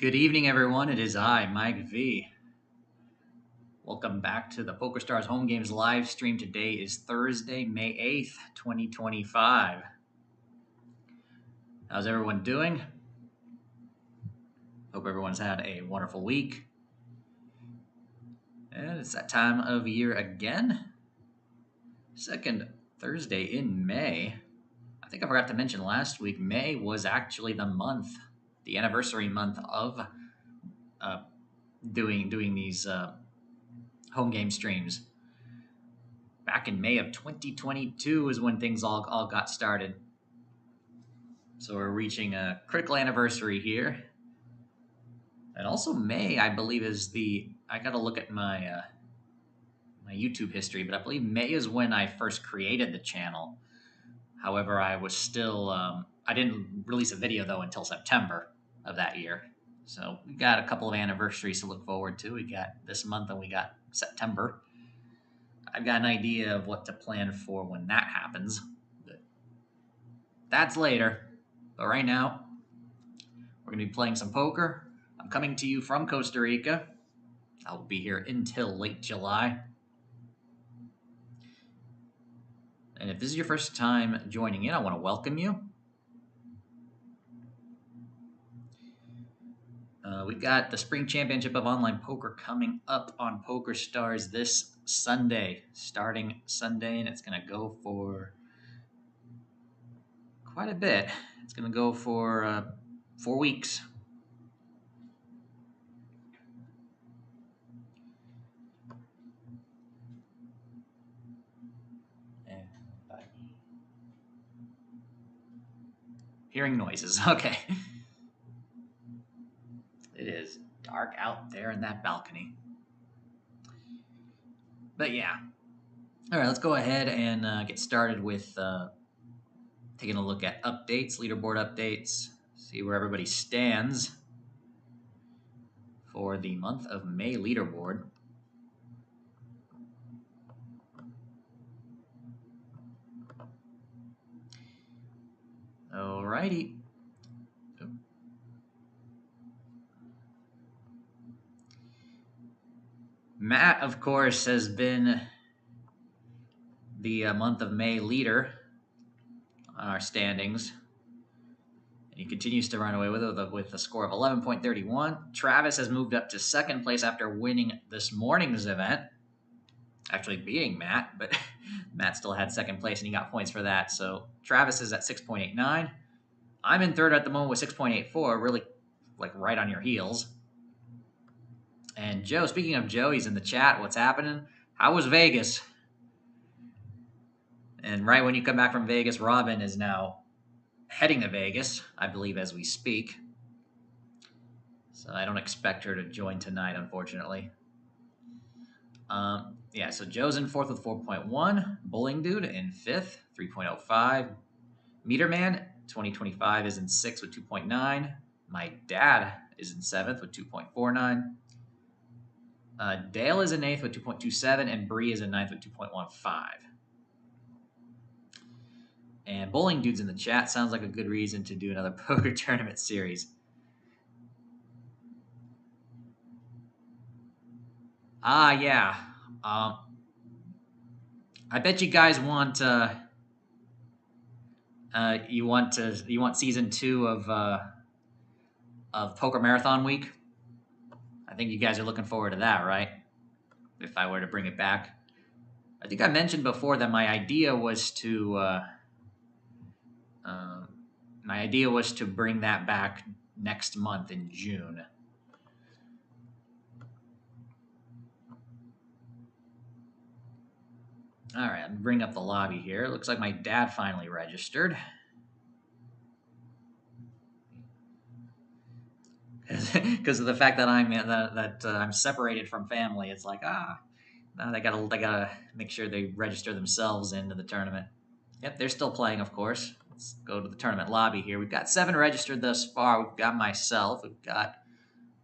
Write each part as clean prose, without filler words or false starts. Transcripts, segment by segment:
Good evening, everyone. It is I, Mike V. Welcome back to the PokerStars Home Games live stream. Today is Thursday, May 8th, 2025. How's everyone doing? Hope everyone's had a wonderful week. And it's that time of year again. Second Thursday in May. I think I forgot to mention last week, May was actually the anniversary month of doing these home game streams. Back in May of 2022 is when things all got started. So we're reaching a critical anniversary here. And also May, I believe, I got to look at my YouTube history, but I believe May is when I first created the channel. However, I was still, I didn't release a video though until September of that year. So we got a couple of anniversaries to look forward to. We got this month and we got September. I've got an idea of what to plan for when that happens. But that's later. But right now, we're going to be playing some poker. I'm coming to you from Costa Rica. I'll be here until late July. And if this is your first time joining in, I want to welcome you. We've got the Spring Championship of Online Poker coming up on PokerStars this Sunday, starting Sunday, and it's going to go for quite a bit. It's going to go for 4 weeks. Hearing noises. Okay. It is dark out there in that balcony. But yeah. All right, let's go ahead and get started with taking a look at updates, leaderboard updates, see where everybody stands for the month of May leaderboard. All righty. Matt, of course, has been the month of May leader on our standings. And he continues to run away with it with a score of 11.31. Travis has moved up to second place after winning this morning's event. Actually beating Matt, but Matt still had second place and he got points for that. So Travis is at 6.89. I'm in third at the moment with 6.84, really like right on your heels. And Joe, speaking of Joe, he's in the chat. What's happening? How was Vegas? And right when you come back from Vegas, Robin is now heading to Vegas, I believe, as we speak. So I don't expect her to join tonight, unfortunately. Yeah, so Joe's in fourth with 4.1. Bowling Dude in fifth, 3.05. Meterman 2025 is in sixth with 2.9. My dad is in seventh with 2.49. Dale is in eighth with 2.27, and Bree is in ninth with 2.15. And Bowling Dude's in the chat. Sounds like a good reason to do another poker tournament series. Yeah. I bet you guys want you want season 2 of Poker Marathon Week. I think you guys are looking forward to that, right? If I were to bring it back, I think I mentioned before that my idea was to bring that back next month in June. All right, I'm bring up the lobby here. It looks like my dad finally registered. Because of the fact that I'm separated from family, it's like now they gotta make sure they register themselves into the tournament. Yep, they're still playing, of course. Let's go to the tournament lobby here. We've got 7 registered thus far. We've got myself. We've got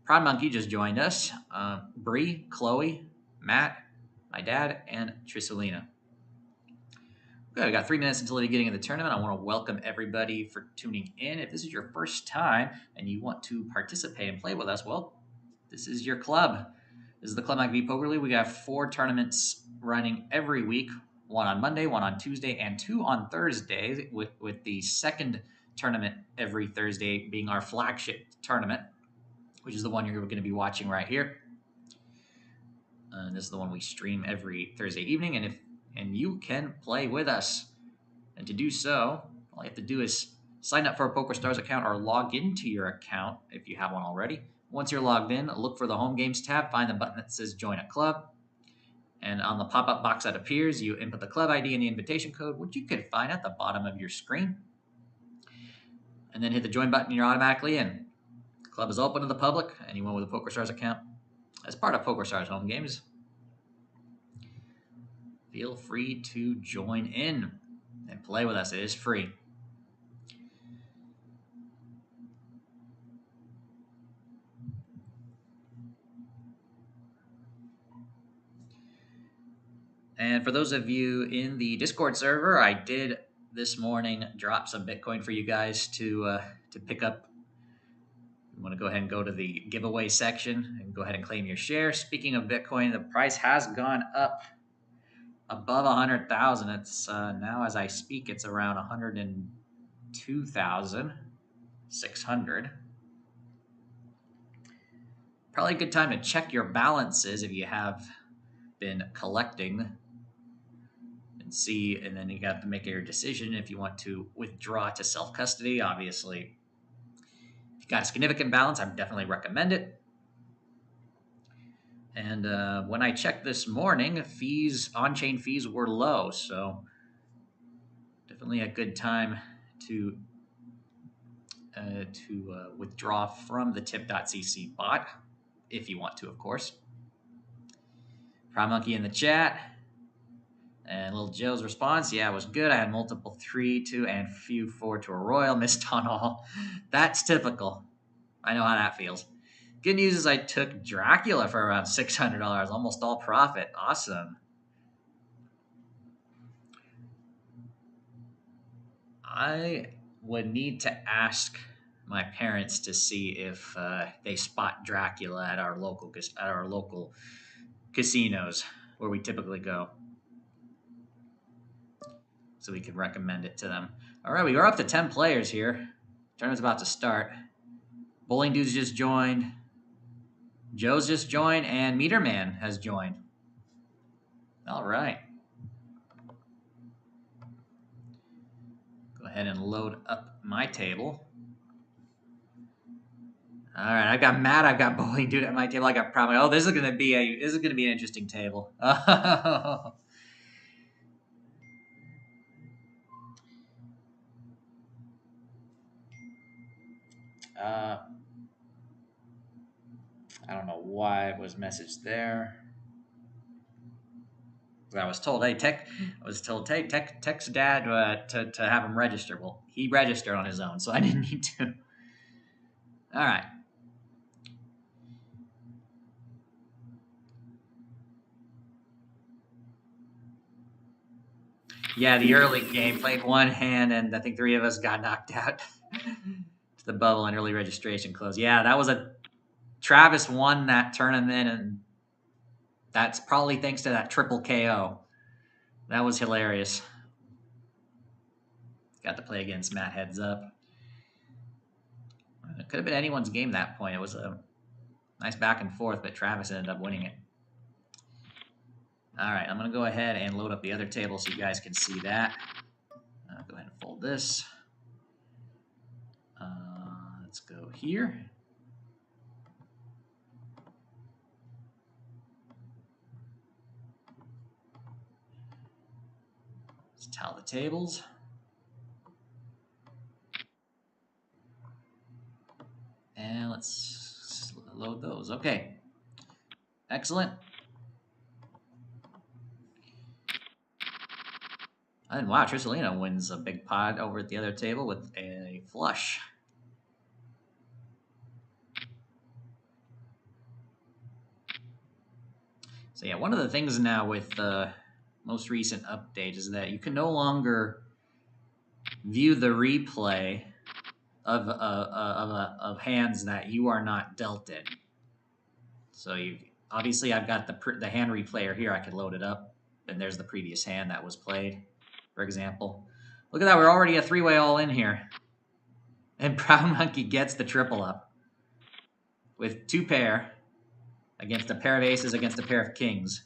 Proud Monkey just joined us. Bree, Chloe, Matt, my dad, and Trisolina. Good. We got 3 minutes until the beginning of the tournament. I want to welcome everybody for tuning in. If this is your first time and you want to participate and play with us, well, this is your club. This is the Club McAfee Poker League. We got 4 tournaments running every week. 1 on Monday, 1 on Tuesday, and 2 on Thursday, with the second tournament every Thursday being our flagship tournament, which is the one you're going to be watching right here. This is the one we stream every Thursday evening, and you can play with us. And to do so, all you have to do is sign up for a PokerStars account or log into your account if you have one already. Once you're logged in, look for the Home Games tab, find the button that says Join a Club. And on the pop-up box that appears, you input the club ID and the invitation code, which you can find at the bottom of your screen. And then hit the join button, and you're automatically in. The club is open to the public. Anyone with a PokerStars account as part of PokerStars Home Games, feel free to join in and play with us. It is free. And for those of you in the Discord server, I did this morning drop some Bitcoin for you guys to pick up. You want to go ahead and go to the giveaway section and go ahead and claim your share. Speaking of Bitcoin, the price has gone up above 100,000. It's now, as I speak, it's around 102,600. Probably a good time to check your balances if you have been collecting and see, and then you got to make your decision if you want to withdraw to self-custody. Obviously, if you got a significant balance, I definitely recommend it. And when I checked this morning, on-chain fees were low, so definitely a good time to withdraw from the tip.cc bot, if you want to, of course. Prime Monkey in the chat. And Little Joe's response, yeah, it was good. I had multiple 3, 2, and few 4 to a royal. Missed on all. That's typical. I know how that feels. Good news is I took Dracula for around $600, almost all profit. Awesome. I would need to ask my parents to see if they spot Dracula at our local casinos where we typically go, so we can recommend it to them. All right, we are up to 10 players here. Tournament's about to start. Bowling Dude's just joined. Joe's just joined, and Meter Man has joined. All right. Go ahead and load up my table. All right, I've got Matt. I've got Bowling Dude at my table. I got Prime. Oh, this is gonna be an interesting table. I don't know why it was messaged there. I was told, hey, text Dad to have him register. Well, he registered on his own, so I didn't need to. All right. Yeah, the early game, played one hand, and I think 3 of us got knocked out to the bubble and early registration closed. Yeah, that was Travis won that tournament, and that's probably thanks to that triple KO. That was hilarious. Got to play against Matt heads up. It could have been anyone's game that point. It was a nice back and forth, but Travis ended up winning it. All right, I'm going to go ahead and load up the other table so you guys can see that. Go ahead and fold this. Let's go here. Let's tally the tables. And let's load those. Okay. Excellent. And wow, Trissolino wins a big pot over at the other table with a flush. So yeah, one of the things now with most recent update is that you can no longer view the replay of hands that you are not dealt in. So you obviously I've got the hand replayer here. I could load it up, and there's the previous hand that was played, for example. Look at that. We're already a three-way all in here, and Proud Monkey gets the triple up with two pair against a pair of aces against a pair of kings.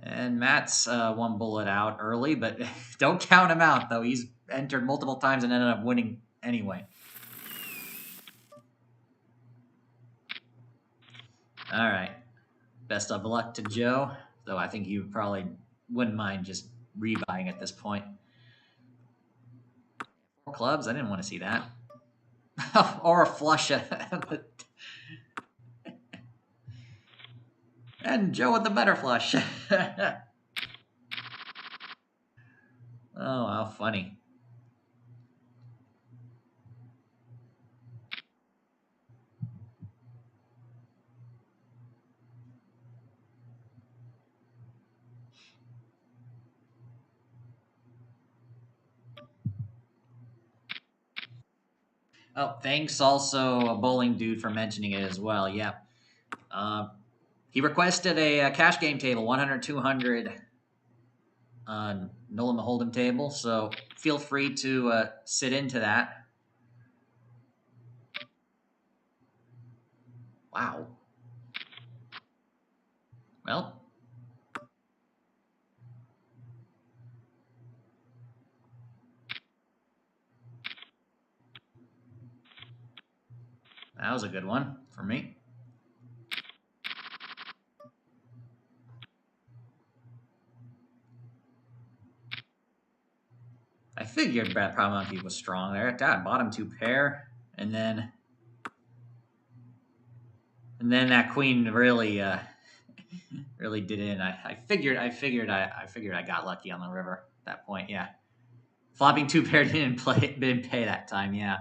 And Matt's one bullet out early, but don't count him out, though. He's entered multiple times and ended up winning anyway. All right. Best of luck to Joe, though I think you probably wouldn't mind just rebuying at this point. 4 clubs? I didn't want to see that. Or a flush. And Joe with the better flush. Oh, how funny. Oh, thanks also, Bowling Dude, for mentioning it as well. Yep. He requested a cash game table, 100, 200 Nolan Hold'em table, so feel free to sit into that. Wow. Well, that was a good one for me. I figured Proud Monkey was strong there. God, bottom 2 pair, and then that queen really really did it in. I figured I got lucky on the river at that point. Yeah, flopping 2 pair didn't pay that time. Yeah.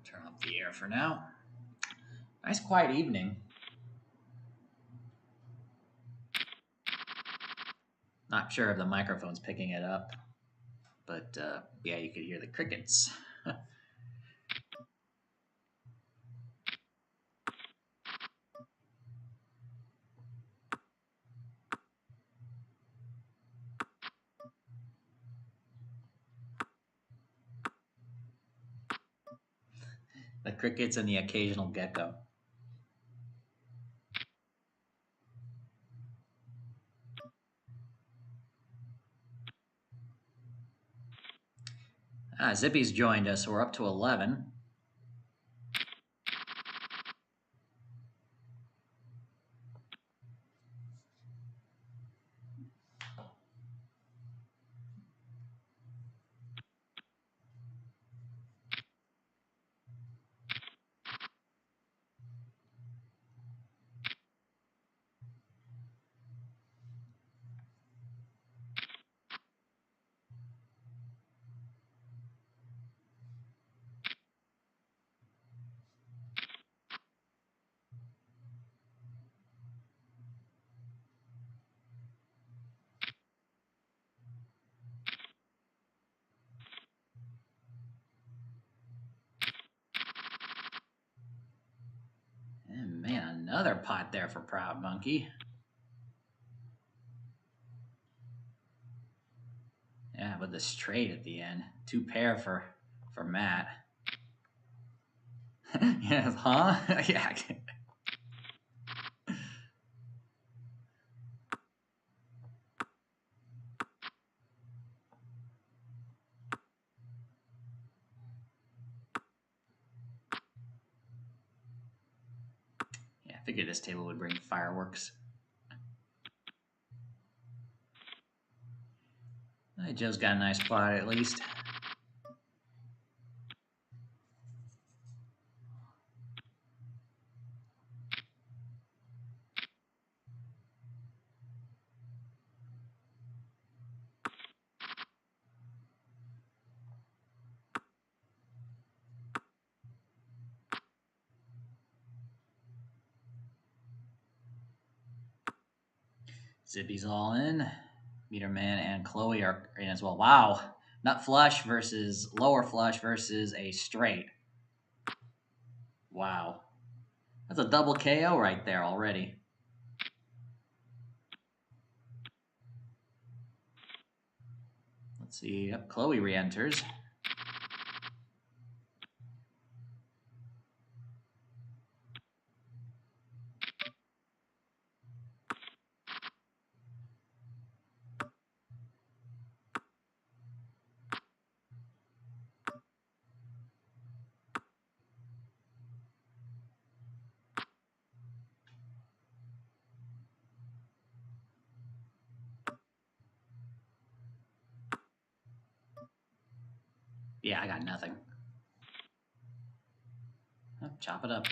Turn off the air for now. Nice quiet evening. Not sure if the microphone's picking it up, but yeah, you could hear the crickets. The crickets and the occasional gecko. Zippy's joined us. We're up to 11. And man, another pot there for Proud Monkey. Yeah, with the straight at the end. 2 pair for Matt. Yes, huh? Yeah. figured this table would bring fireworks. Hey, Joe's got a nice pot at least. Zippy's all in. Meter Man and Chloe are in as well. Wow. Nut flush versus lower flush versus a straight. Wow. That's a double KO right there already. Let's see. Yep, Chloe re-enters. Yeah, I got nothing. Oh, chop it up.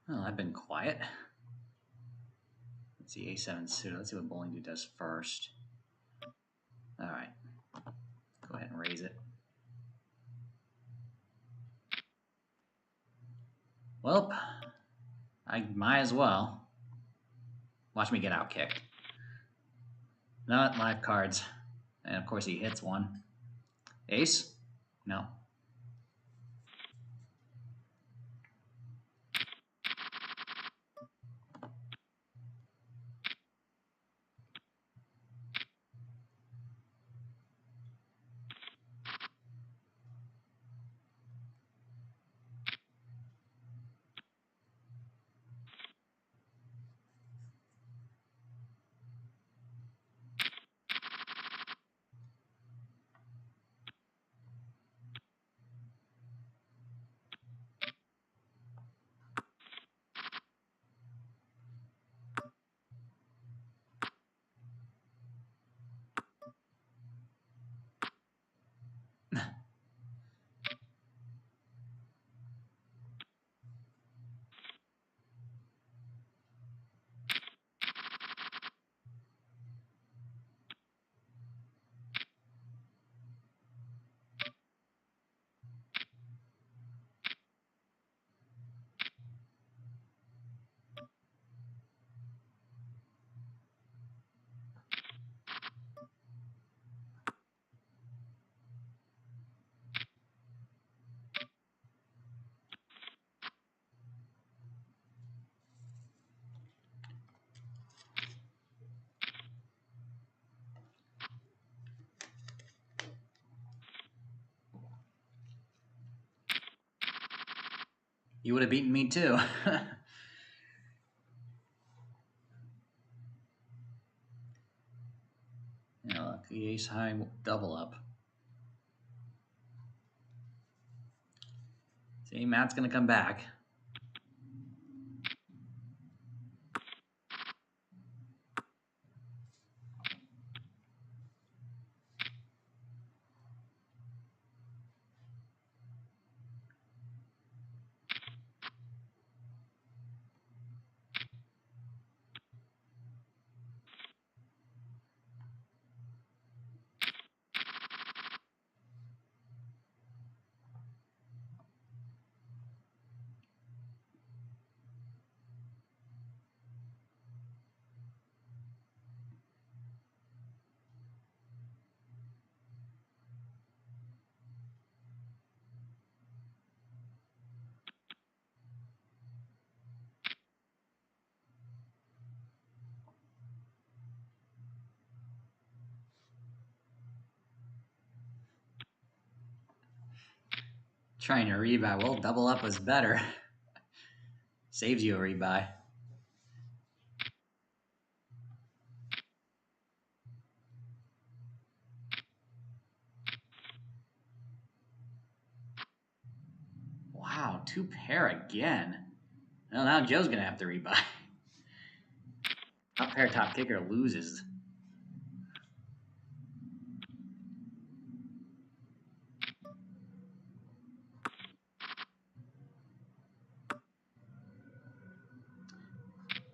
Well, I've been quiet. Let's see, A7 suited. Let's see what Bowling Dude does first. All right. Go ahead and raise it. Well, I might as well. Watch me get out kicked. Not live cards. And of course he hits one. Ace? No. You would have beaten me too. Yeah, lucky Ace high double up. See, Matt's going to come back. Trying to rebuy. Well, double up was better. Saves you a rebuy. Wow, 2-pair again. Well, now Joe's going to have to rebuy. Top pair, top kicker loses.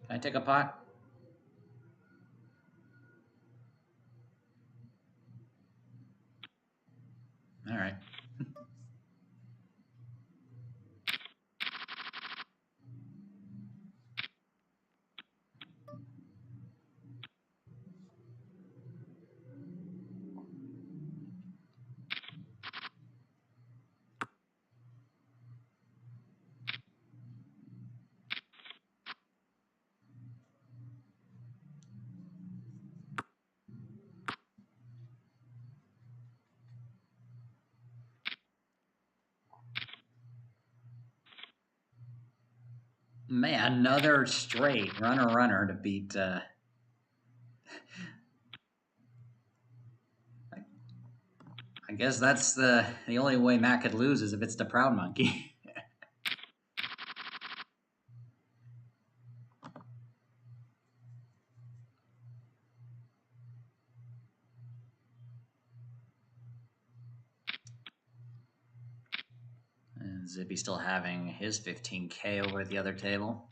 Can I take a pot? All right. Man, another straight runner to beat. I guess that's the only way Matt could lose is if it's the Proud Monkey. And Zippy still having his 15K over at the other table.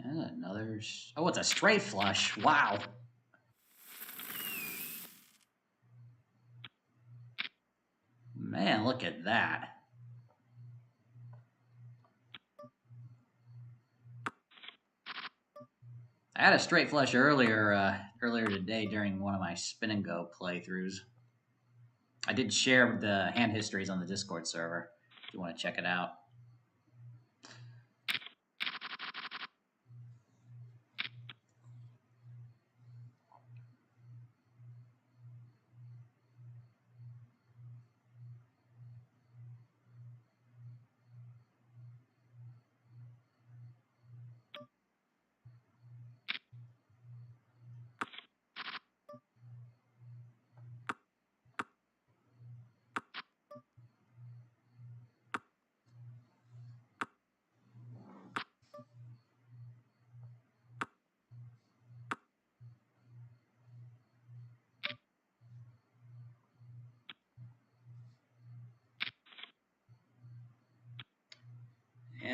And another. Oh, it's a straight flush. Wow. Man, look at that. I had a straight flush earlier today during one of my spin and go playthroughs. I did share the hand histories on the Discord server if you want to check it out.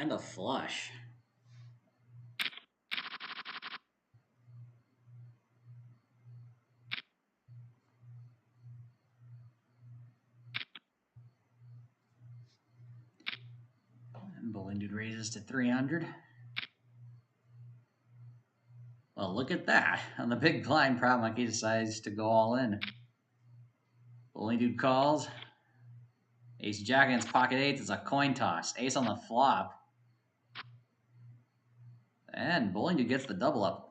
And a flush. And Bowling Dude raises to 300. Well, look at that. On the big blind problem, he decides to go all in. Bowling Dude calls. Ace Jack against pocket eights. It's a coin toss. Ace on the flop. And Bowling Dude gets the double up.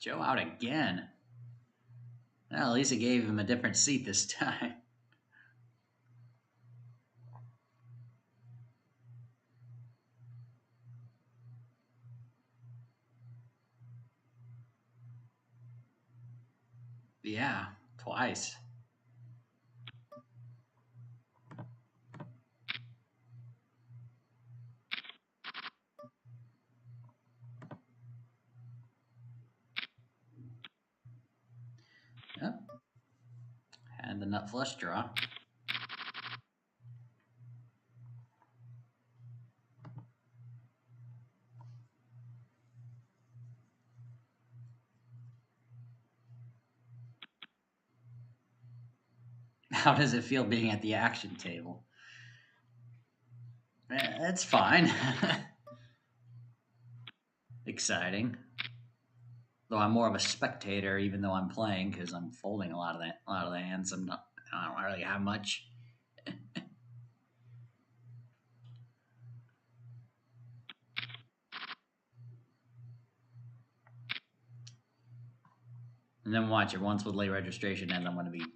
Joe out again. Well, at least it gave him a different seat this time. Yeah, twice. Yep. And the nut flush draw. How does it feel being at the action table? It's fine. Exciting. Though I'm more of a spectator, even though I'm playing, because I'm folding a lot of the hands. I don't really have much. And then watch it. Once with late registration ends, I'm going to be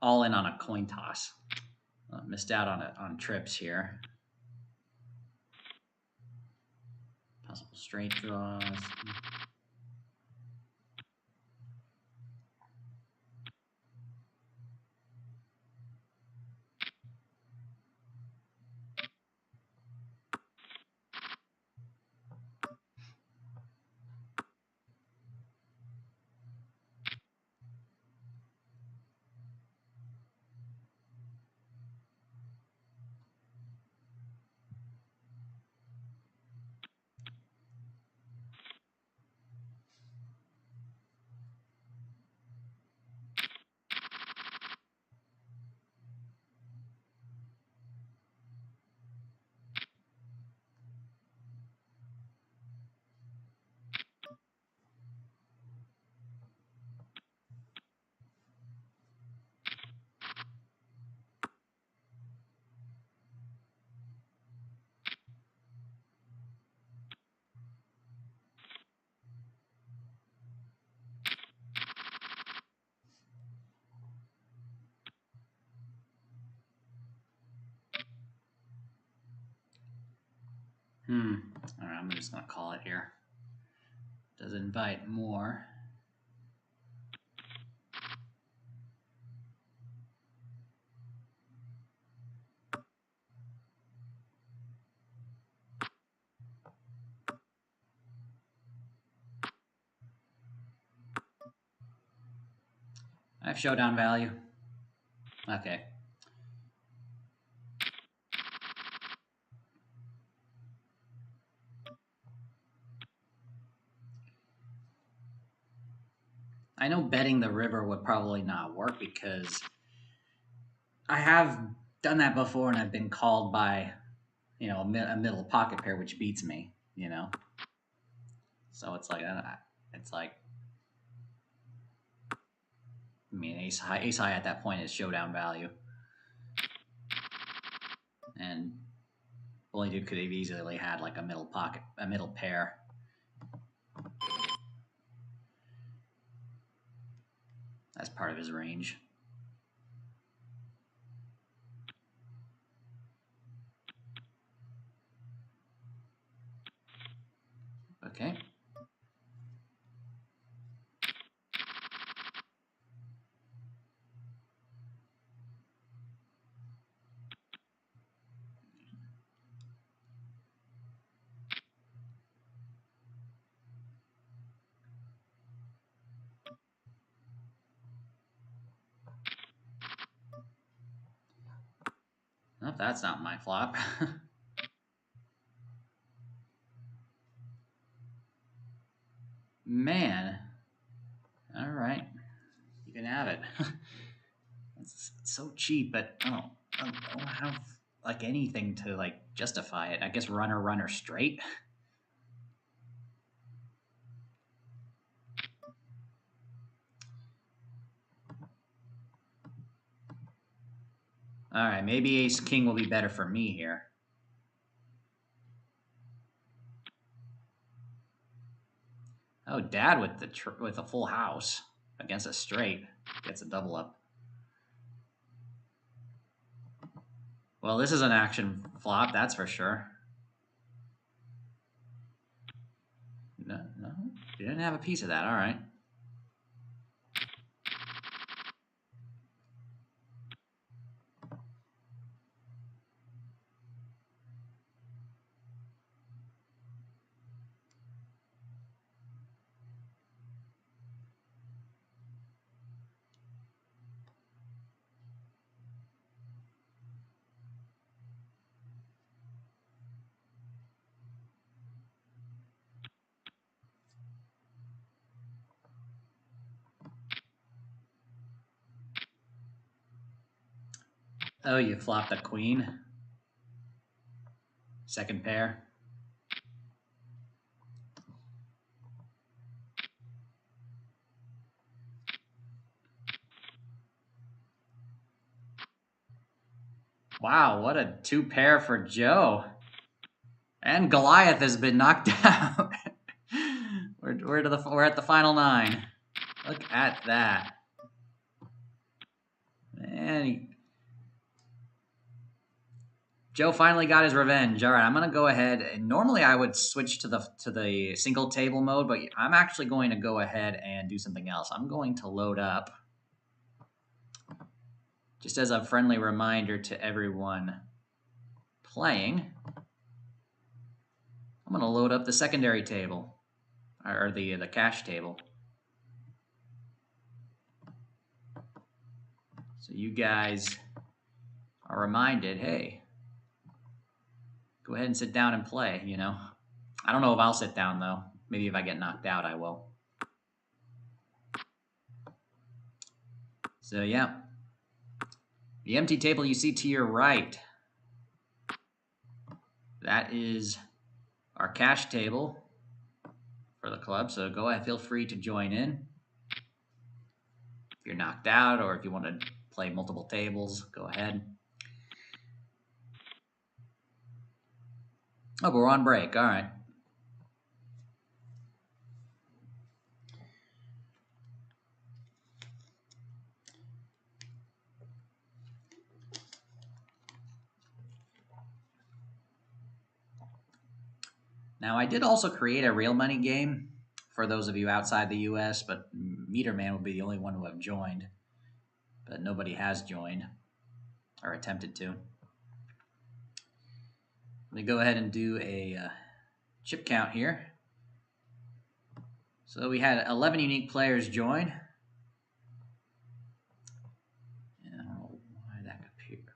all in on a coin toss. Missed out on trips here. Possible straight draws. All right, I'm just going to call it here. Does invite more. I have showdown value. Okay. I know betting the river would probably not work because I have done that before and I've been called by, a middle pocket pair, which beats me, So it's like, It's like, I mean, ace high at that point is showdown value. And Bully Dude could have easily had like a middle pair. That's part of his range. Okay. Nope, that's not my flop. Man. All right. You can have it. It's so cheap, but I don't have like anything to like justify it. I guess runner straight. All right, maybe Ace King will be better for me here. Oh, Dad with a full house against a straight gets a double up. Well, this is an action flop, that's for sure. No, you didn't have a piece of that. All right. Oh, you flopped a queen. Second pair. Wow, what a two pair for Joe. And Goliath has been knocked out. we're at the final 9. Look at that. Man, Joe finally got his revenge. All right, I'm gonna go ahead. And normally I would switch to the single table mode, but I'm actually going to go ahead and do something else. I'm going to load up, just as a friendly reminder to everyone playing, I'm gonna load up the secondary table, or the cash table. So you guys are reminded, hey, go ahead and sit down and play, you know. I don't know if I'll sit down, though. Maybe if I get knocked out, I will. So, yeah. The empty table you see to your right, that is our cash table for the club. So go ahead, feel free to join in. If you're knocked out or if you want to play multiple tables, go ahead. Oh, but we're on break. All right. Now, I did also create a real money game for those of you outside the U.S., but Meter Man will be the only one who have joined. But nobody has joined or attempted to. Let me go ahead and do a chip count here. So we had 11 unique players join. And I don't know why that appeared.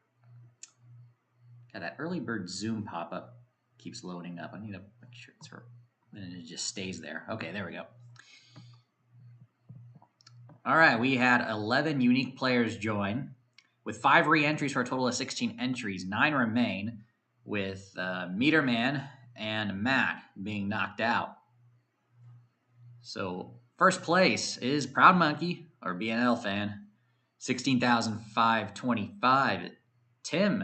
Got that early bird Zoom pop-up keeps loading up. I need to make sure it's for, and it just stays there. Okay, there we go. All right, we had 11 unique players join with 5 re-entries for a total of 16 entries. 9 remain, with Meter Man and Matt being knocked out. So first place is Proud Monkey, or BNL fan, 16,525. Tim,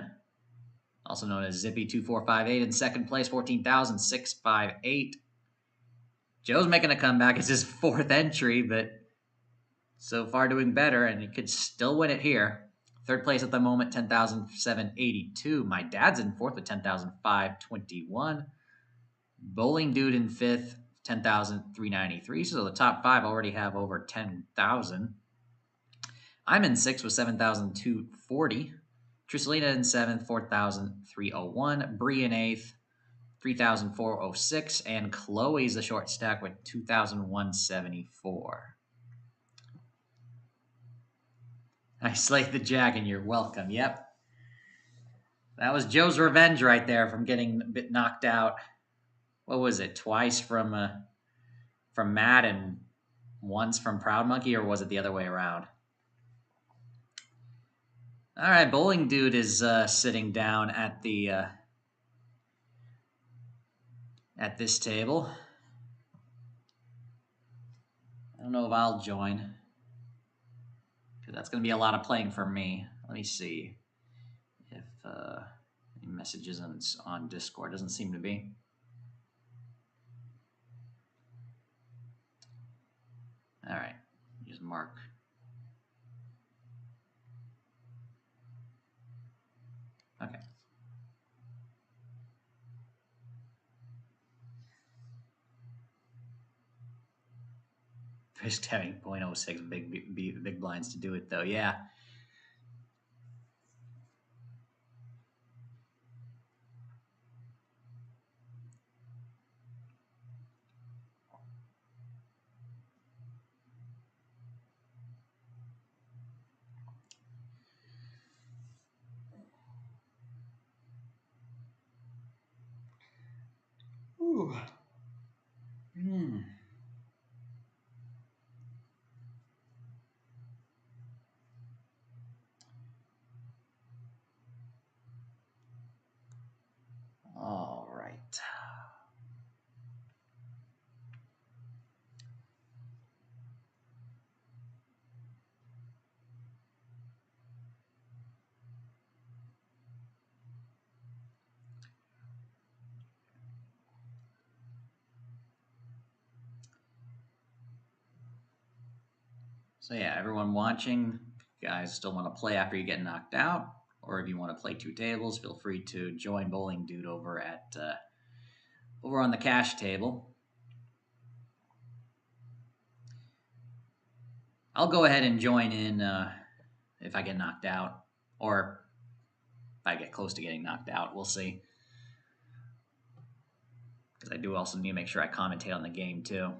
also known as Zippy2458, in second place, 14,658. Joe's making a comeback. It's his fourth entry, but so far doing better, and he could still win it here. Third place at the moment, 10,782. My dad's in fourth with 10,521. Bowling Dude in fifth, 10,393. So the top five already have over 10,000. I'm in sixth with 7,240. Trisselina in seventh, 4,301. Bree in eighth, 3,406. And Chloe's the short stack with 2,174. I slayed the Jack, and you're welcome. Yep. That was Joe's revenge right there from getting a bit knocked out. What was it? Twice from Matt and once from Proud Monkey, or was it the other way around? All right, Bowling Dude is sitting down at the at this table. I don't know if I'll join, because that's going to be a lot of playing for me. Let me see if any messages on Discord. Doesn't seem to be. All right, just mark. Okay. Risked having 0.06 big blinds to do it, though. Yeah. Ooh. All right. So yeah, everyone watching, if you guys still want to play after you get knocked out, or if you want to play two tables, feel free to join Bowling Dude over at over on the cash table. I'll go ahead and join in if I get knocked out, or if I get close to getting knocked out. We'll see. Because I do also need to make sure I commentate on the game too.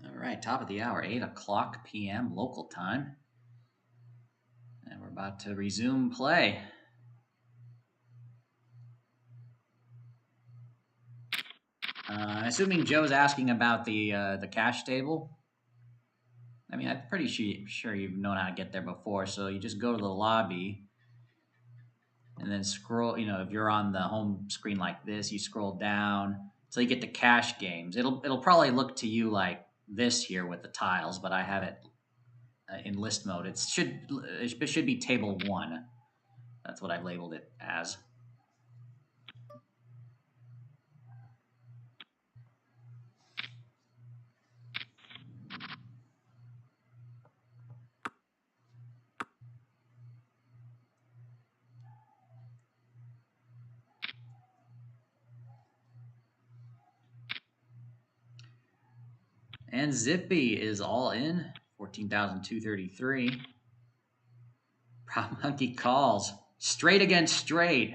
All right, top of the hour, 8 o'clock p.m. local time. And we're about to resume play. Assuming Joe's asking about the cash table. I mean, I'm pretty sure you've known how to get there before. So you just go to the lobby and then scroll. You know, if you're on the home screen like this, you scroll down until you get to cash games. It'll probably look to you like this here with the tiles, but I have it in list mode. It should be table 1. That's what I've labeled it as. And Zippy is all in, 14,233. Proud Monkey calls. Straight against straight.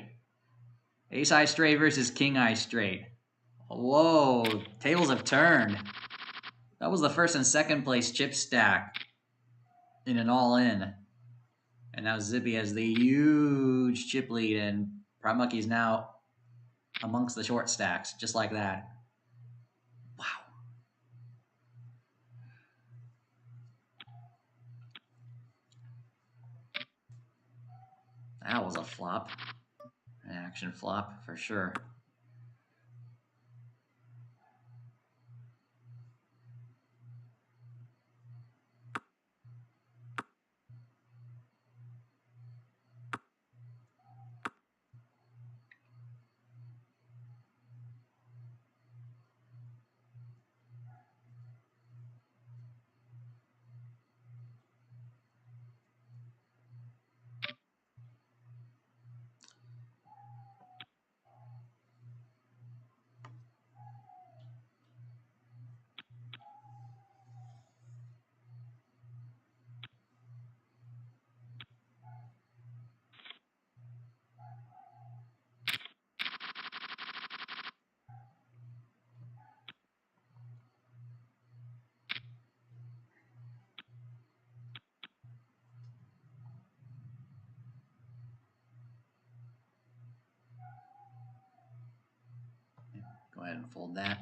Ace-high straight versus king-high straight. Whoa, tables have turned. That was the first and second place chip stack in an all-in. And now Zippy has the huge chip lead, and Prime Monkey is now amongst the short stacks, just like that. Wow. That was a flop. An action flop, for sure. Go ahead and fold that.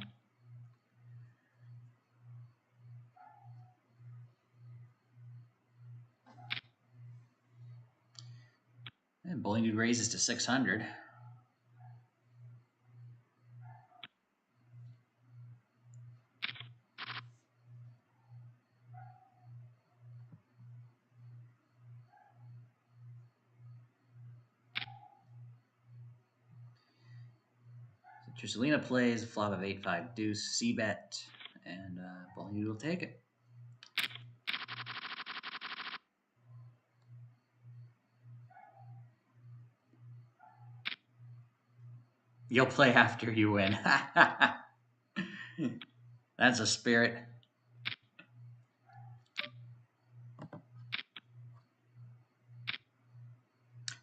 And Bowling Dude raises to 600. So Tricelina plays a flop of 8-5 deuce, C-bet, and Bowling Dude will take it. You'll play after you win. That's a spirit.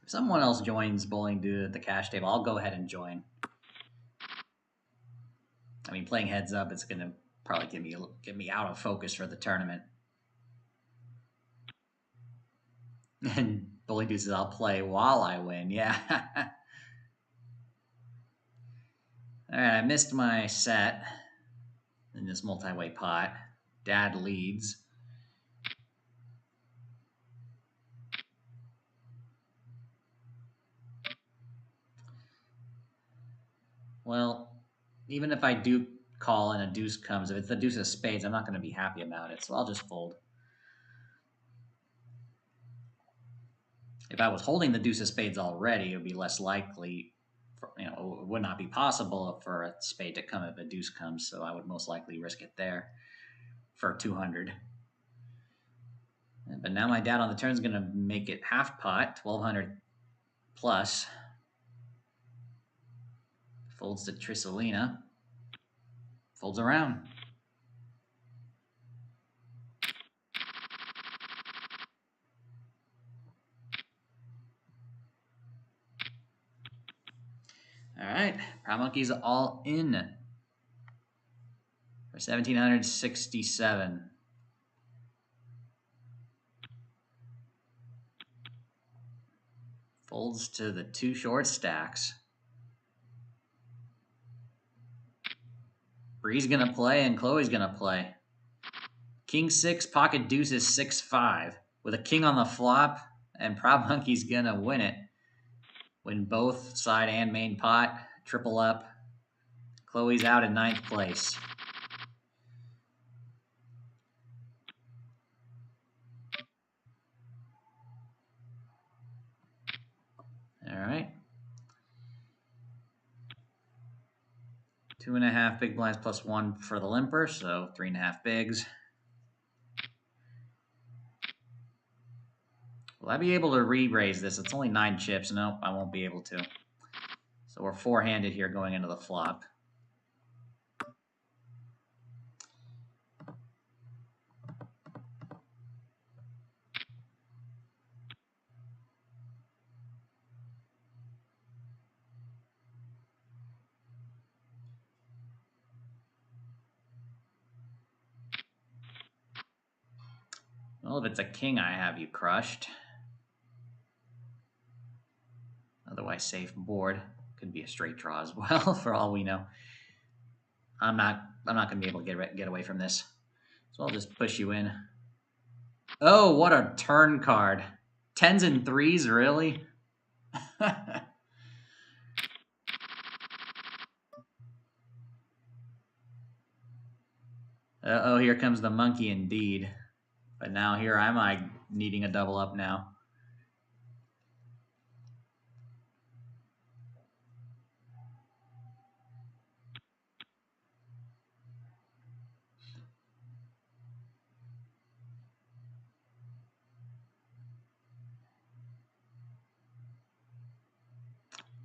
If someone else joins Bowling Dude at the cash table, I'll go ahead and join. I mean, playing heads up, it's going to probably get me out of focus for the tournament. And Bowling Dude says, I'll play while I win. Yeah. All right, I missed my set in this multi-way pot. Dad leads. Well, even if I do call and a deuce comes, if it's the deuce of spades, I'm not going to be happy about it, so I'll just fold. If I was holding the deuce of spades already, it would be less likely, it would not be possible for a spade to come if a deuce comes, so I would most likely risk it there for 200. But now my dad on the turn is going to make it half pot, 1,200 plus. Folds to Tricelina. Folds around. All right, Prime Monkey's all in for 1,767. Folds to the two short stacks. Bree's gonna play and Chloe's gonna play. King 6, pocket deuce is 6-5. With a king on the flop, and Prime Monkey's gonna win it. Win both side and main pot, triple up. Chloe's out in 9th place. All right. 2.5 big blinds plus 1 for the limper, so 3.5 bigs. Will I be able to re-raise this? It's only 9 chips. No, I won't be able to. So we're four-handed here going into the flop. Well, if it's a king, I have you crushed. Otherwise, safe board. Could be a straight draw as well, for all we know. I'm not going to be able to get away from this. So I'll just push you in. Oh, what a turn card. 10s and 3s, really? Uh-oh, here comes the monkey indeed. But now here am I needing a double up now.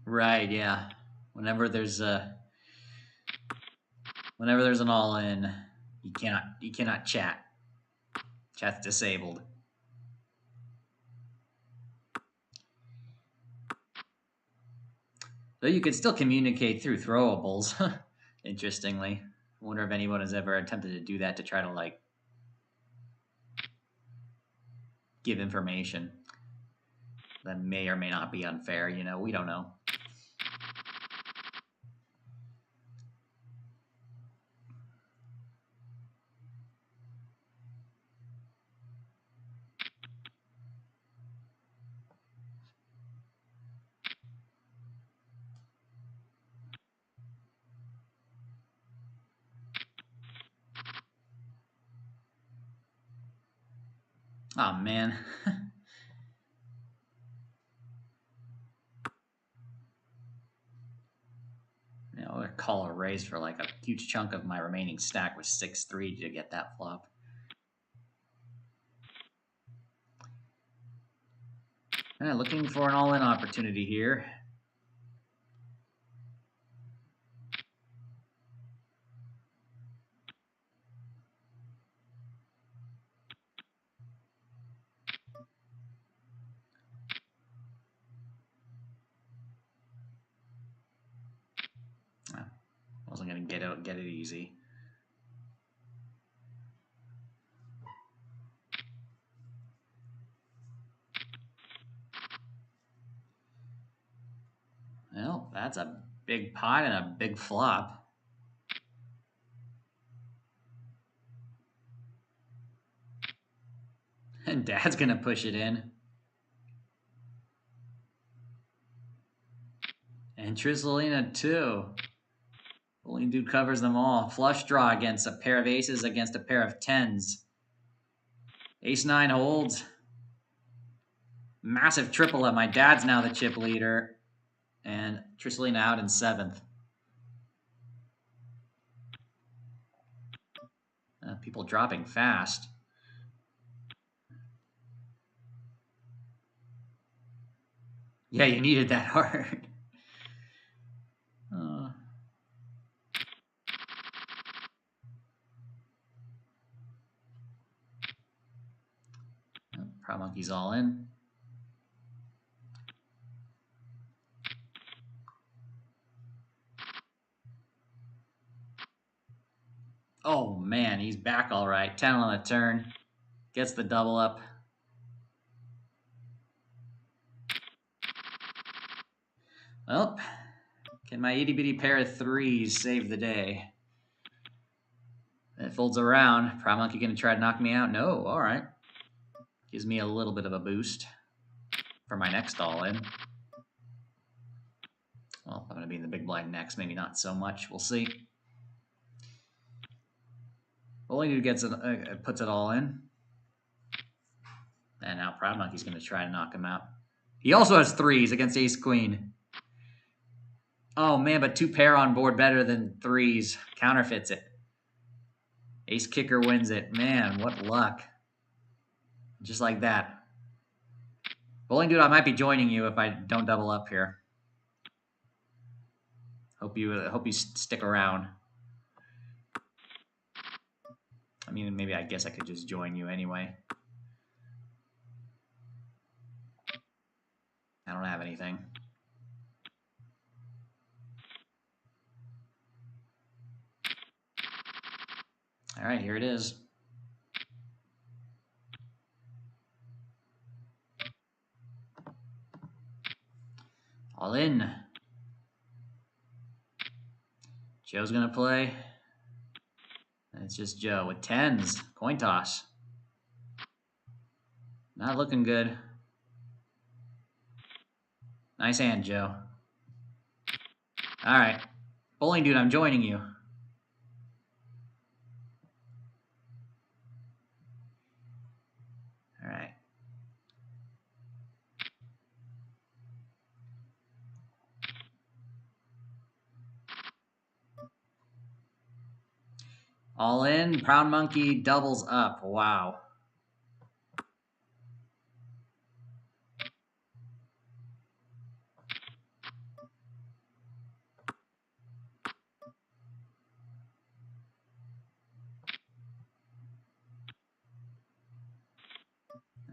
Right, yeah. Whenever there's an all in, you cannot chat. Chat's disabled. Though you could still communicate through throwables. Interestingly. I wonder if anyone has ever attempted to do that to try to, like, give information. That may or may not be unfair, you know, we don't know. Oh, man. You know, a call a raise for like a huge chunk of my remaining stack with 6-3 to get that flop. Looking for an all-in opportunity here. Wasn't going to get it easy. Well, that's a big pot and a big flop. And Dad's going to push it in. And Trissolina, too. Only dude covers them all. Flush draw against a pair of aces against a pair of 10s. Ace-9 holds. Massive triple up. My dad's now the chip leader. And Trissolina out in 7th. People dropping fast. Yeah, you needed that hard. Proud Monkey's all in. Oh, man, he's back all right. 10 on the turn. Gets the double up. Well, can my itty-bitty pair of 3s save the day? It folds around. Proud Monkey going to try to knock me out? No, all right. Gives me a little bit of a boost for my next all-in. Well, I'm going to be in the big blind next. Maybe not so much. We'll see. Bowling Dude gets it, puts it all in. And now Proud Monkey's going to try to knock him out. He also has 3s against Ace-Queen. Oh, man, but 2 pair on board better than 3s. Counterfeits it. Ace Kicker wins it. Man, what luck. Just like that. Bowling Dude, I might be joining you if I don't double up here. Hope you stick around. I mean, maybe I guess I could just join you anyway. I don't have anything. All right, here it is. All in. Joe's going to play. And it's just Joe with tens. Coin toss. Not looking good. Nice hand, Joe. All right. Bowling dude, I'm joining you. All right. All in. Proud Monkey doubles up. Wow.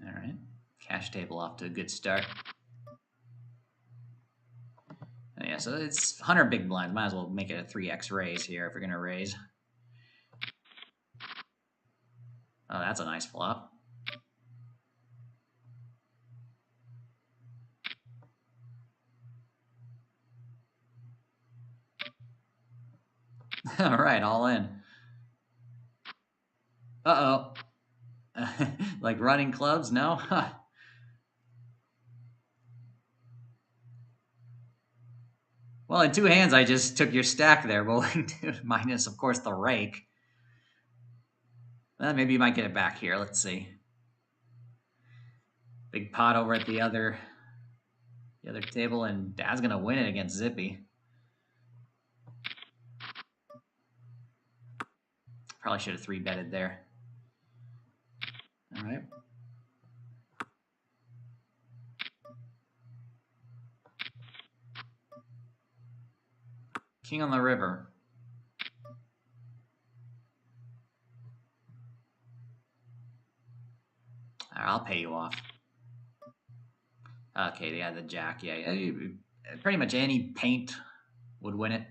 All right. Cash table off to a good start. Yeah, so it's 100 big blinds. Might as well make it a 3x raise here if we're going to raise. Oh, that's a nice flop. All right, all in. Uh-oh. Like running clubs? No? Well, in two hands, I just took your stack there, bowling dude, minus, of course, the rake. Well, maybe you might get it back here. Let's see. Big pot over at the other table, and Dad's going to win it against Zippy. Probably should have 3-betted there. All right. King on the river. All right, I'll pay you off. Okay, yeah, the jack. Yeah, pretty much any paint would win it.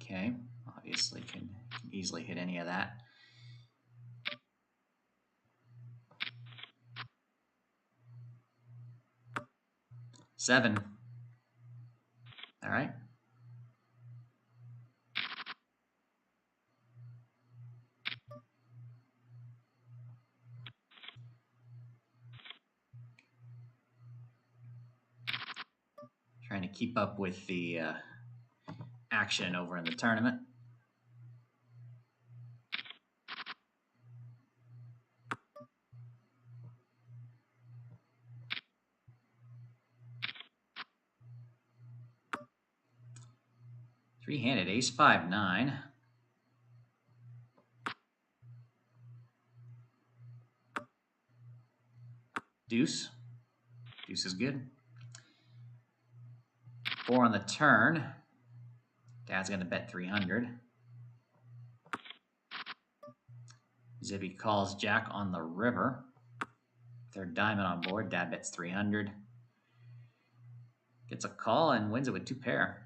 Okay, obviously can easily hit any of that. Seven. All right. Trying to keep up with the action over in the tournament. Three-handed ace 5-9. Deuce. Deuce is good. 4 on the turn. Dad's going to bet 300. Zippy calls Jack on the river. Third diamond on board. Dad bets 300. Gets a call and wins it with 2 pair.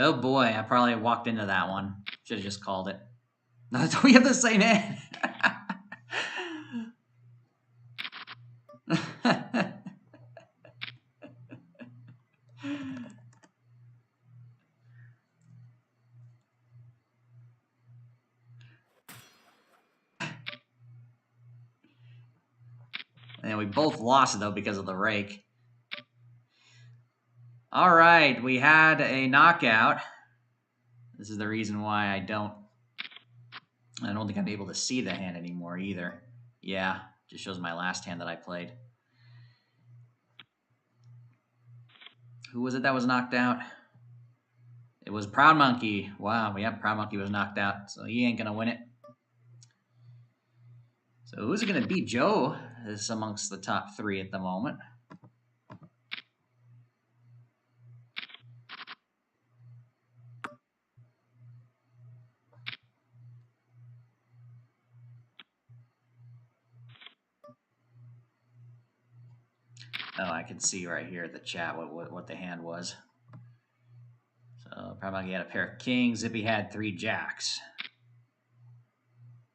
Oh boy, I probably walked into that one. Should have just called it. No, we have the same hand. And we both lost, though, because of the rake. All right, we had a knockout. This is the reason why I don't think I'm able to see the hand anymore either. Yeah, just shows my last hand that I played. Who was it that was knocked out? It was Proud Monkey. Wow, yeah, Proud Monkey was knocked out, so he ain't gonna win it. So who's it gonna be? Joe is amongst the top 3 at the moment. Oh, I can see right here at the chat what the hand was. So Proud Monkey had a pair of kings. Zippy had 3 jacks.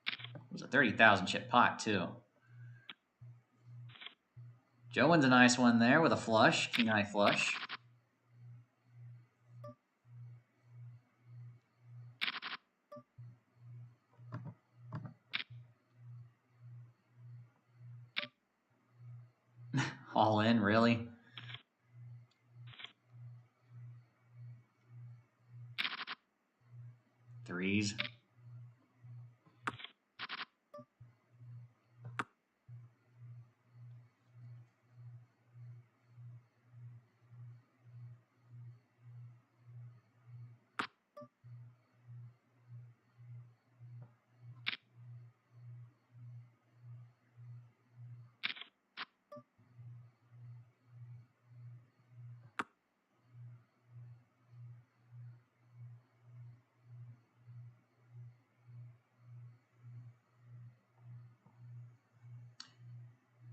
It was a 30,000 chip pot too. Joe wins a nice one there with a flush, king high flush. All in, really? Threes.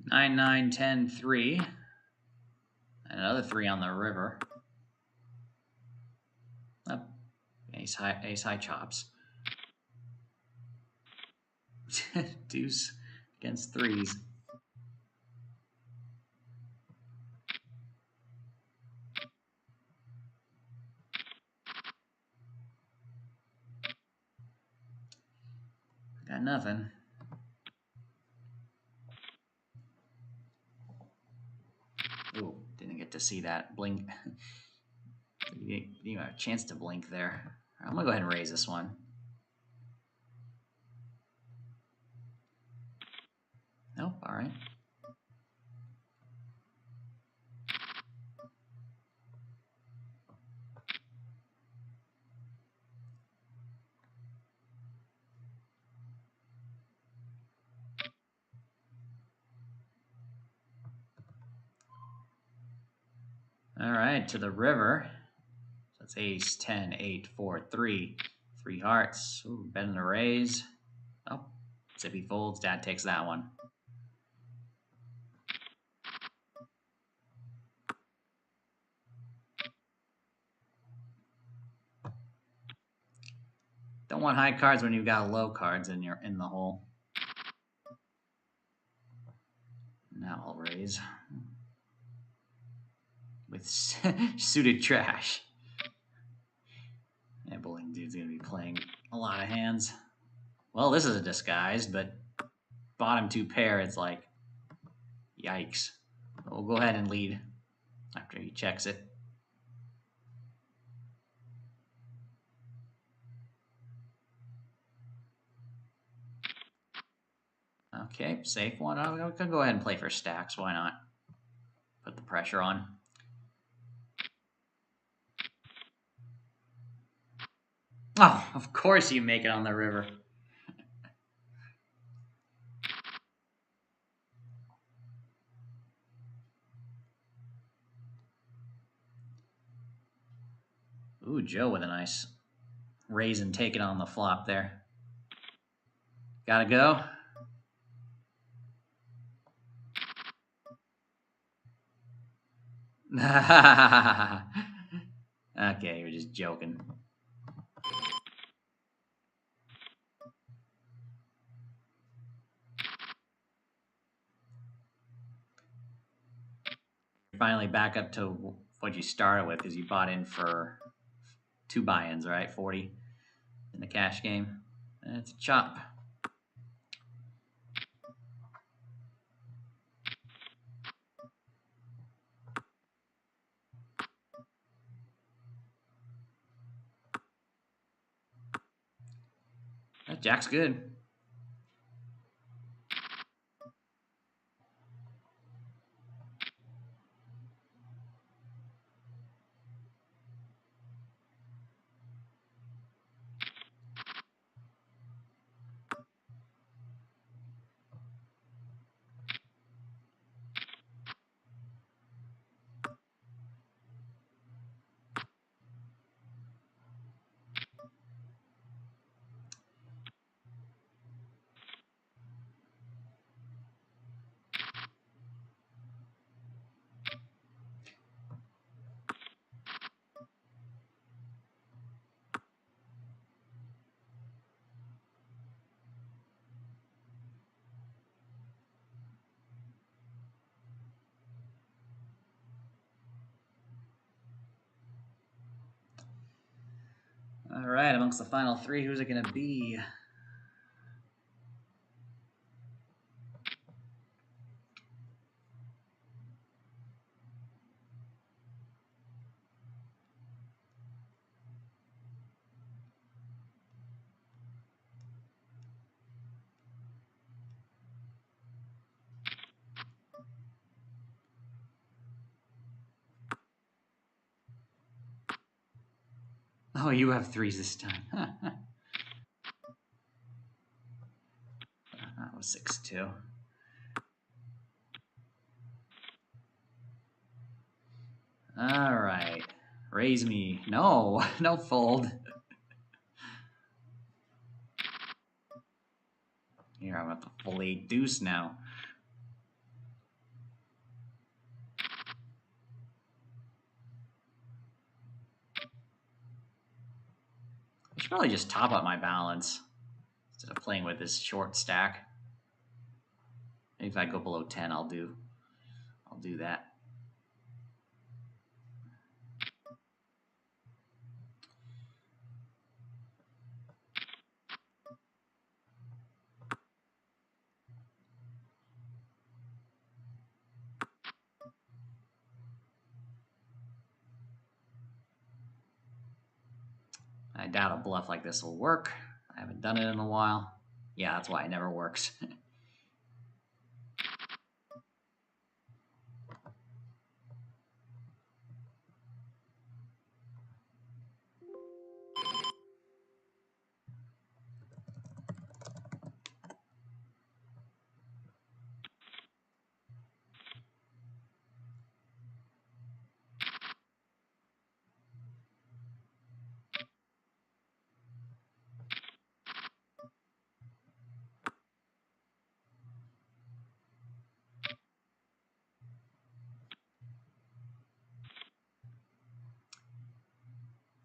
Nine, 9, 10, 3. And another 3 on the river. Oh, ace high chops. Deuce against 3s. Got nothing. Ooh, didn't get to see that blink. Didn't even have a chance to blink there. I'm gonna go ahead and raise this one. Nope, all right. All right, to the river. So it's ace, 10, 8, 4, 3. 3 hearts. Ooh, betting a raise. Oh, Zippy folds. Dad takes that one. Don't want high cards when you've got low cards in the hole. Now I'll raise with suited trash. Yeah, bowling dude's gonna be playing a lot of hands. Well, this is a disguise, but bottom 2 pair, it's like, yikes. We'll go ahead and lead after he checks it. Okay, safe one. We can go ahead and play for stacks. Why not? Put the pressure on. Oh, of course you make it on the river. Ooh, Joe with a nice raise and take it on the flop there. Gotta go. Okay, you're just joking. You're finally back up to what you started with, because you bought in for 2 buy-ins, right? 40 in the cash game. And it's a chop. That jack's good. All right, amongst the final three, who's it going to be? Oh, you have threes this time. That was 6-2. All right. Raise me. No, no fold. Here, I'm at the full 8 deuce now. I should probably just top up my balance instead of playing with this short stack. Maybe if I go below 10, I'll do that. I doubt a bluff like this will work. I haven't done it in a while. Yeah, that's why it never works.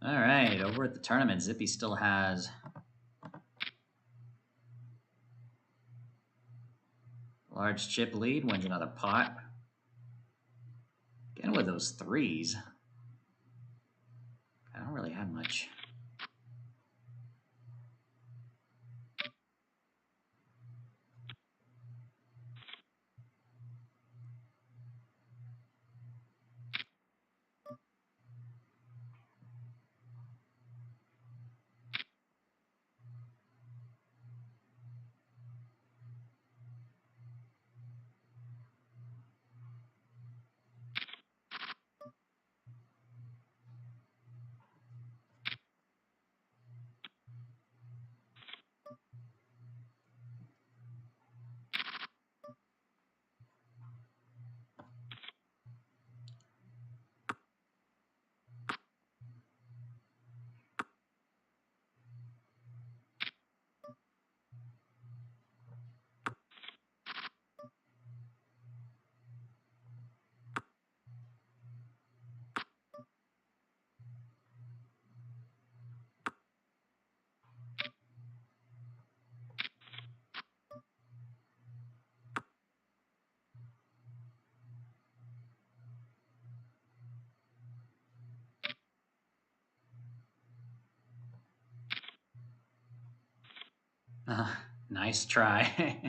All right, over at the tournament, Zippy still has large chip lead, wins another pot. Again with those threes. I don't really have much. Nice try.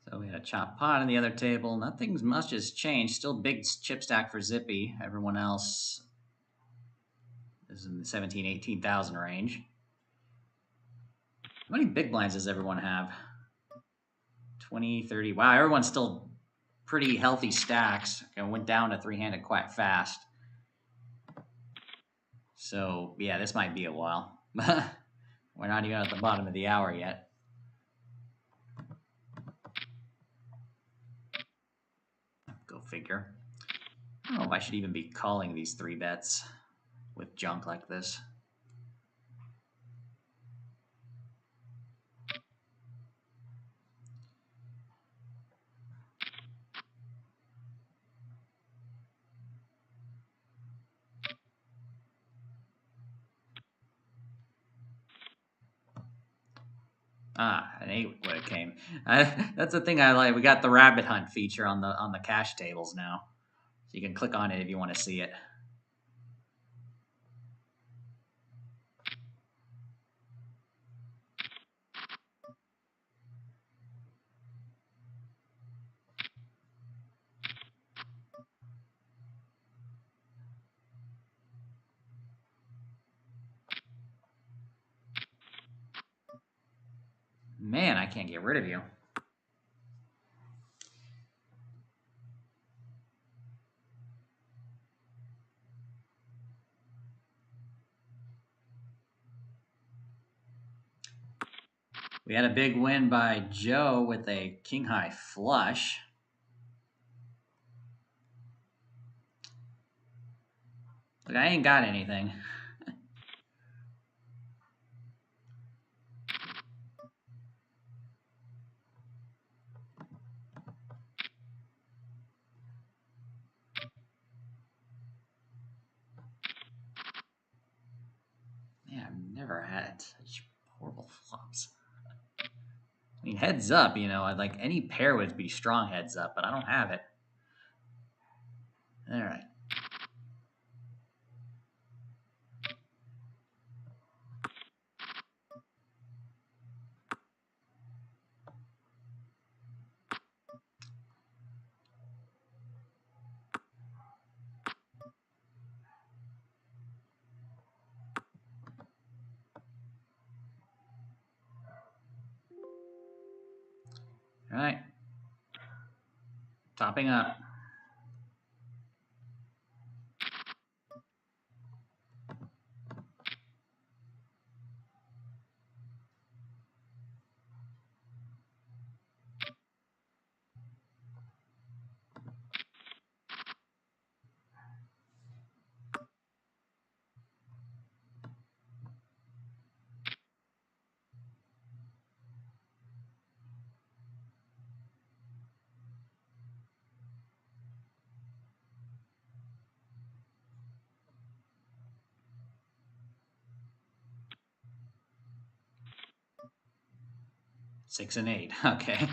So we had a chop pot on the other table. Nothing much has changed. Still big chip stack for Zippy. Everyone else is in the 17,000, 18,000 range. How many big blinds does everyone have? 20, 30. Wow, everyone's still pretty healthy stacks. It went down to three-handed quite fast. So, yeah, this might be a while. We're not even at the bottom of the hour yet. Go figure. I don't know if I should even be calling these 3 bets with junk like this. Ah, an 8 would have came. That's the thing I like. We got the rabbit hunt feature on the cash tables now, so you can click on it if you want to see it. Man, I can't get rid of you. We had a big win by Joe with a king high flush. Look, I ain't got anything. Man, I've never had such horrible flops. I mean, heads up, you know, like any pair would be strong heads up, but I don't have it. All right. All right. Topping up. Six and eight. Okay.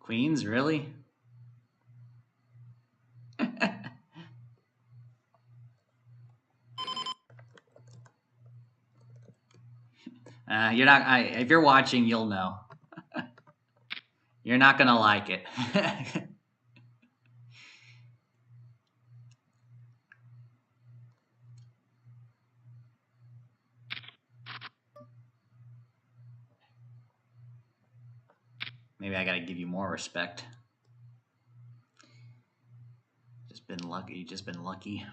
Queens, really? You're not. If you're watching, you'll know. You're not gonna like it. Maybe I gotta give you more respect. Just been lucky. Just been lucky.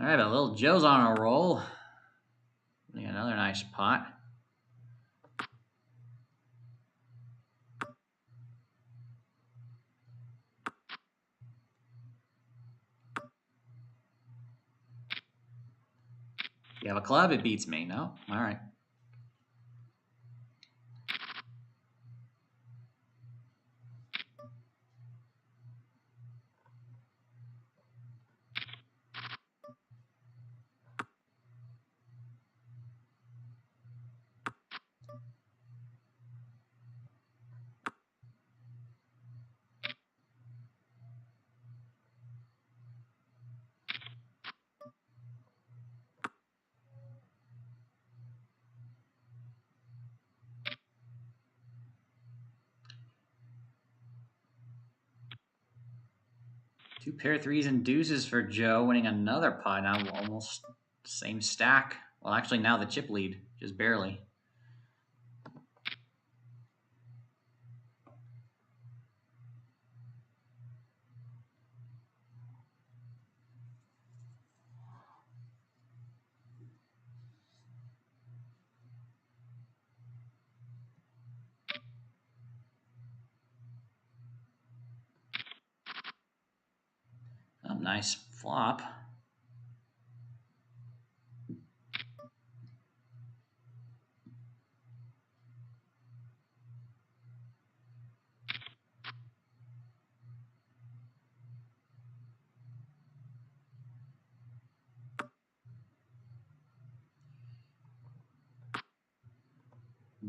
All right, but little Joe's on a roll. Another nice pot. You have a club, it beats me. No? All right. Two pair threes and deuces for Joe, winning another pot. Now almost same stack. Well, actually, now the chip lead, just barely. Oh, nice flop.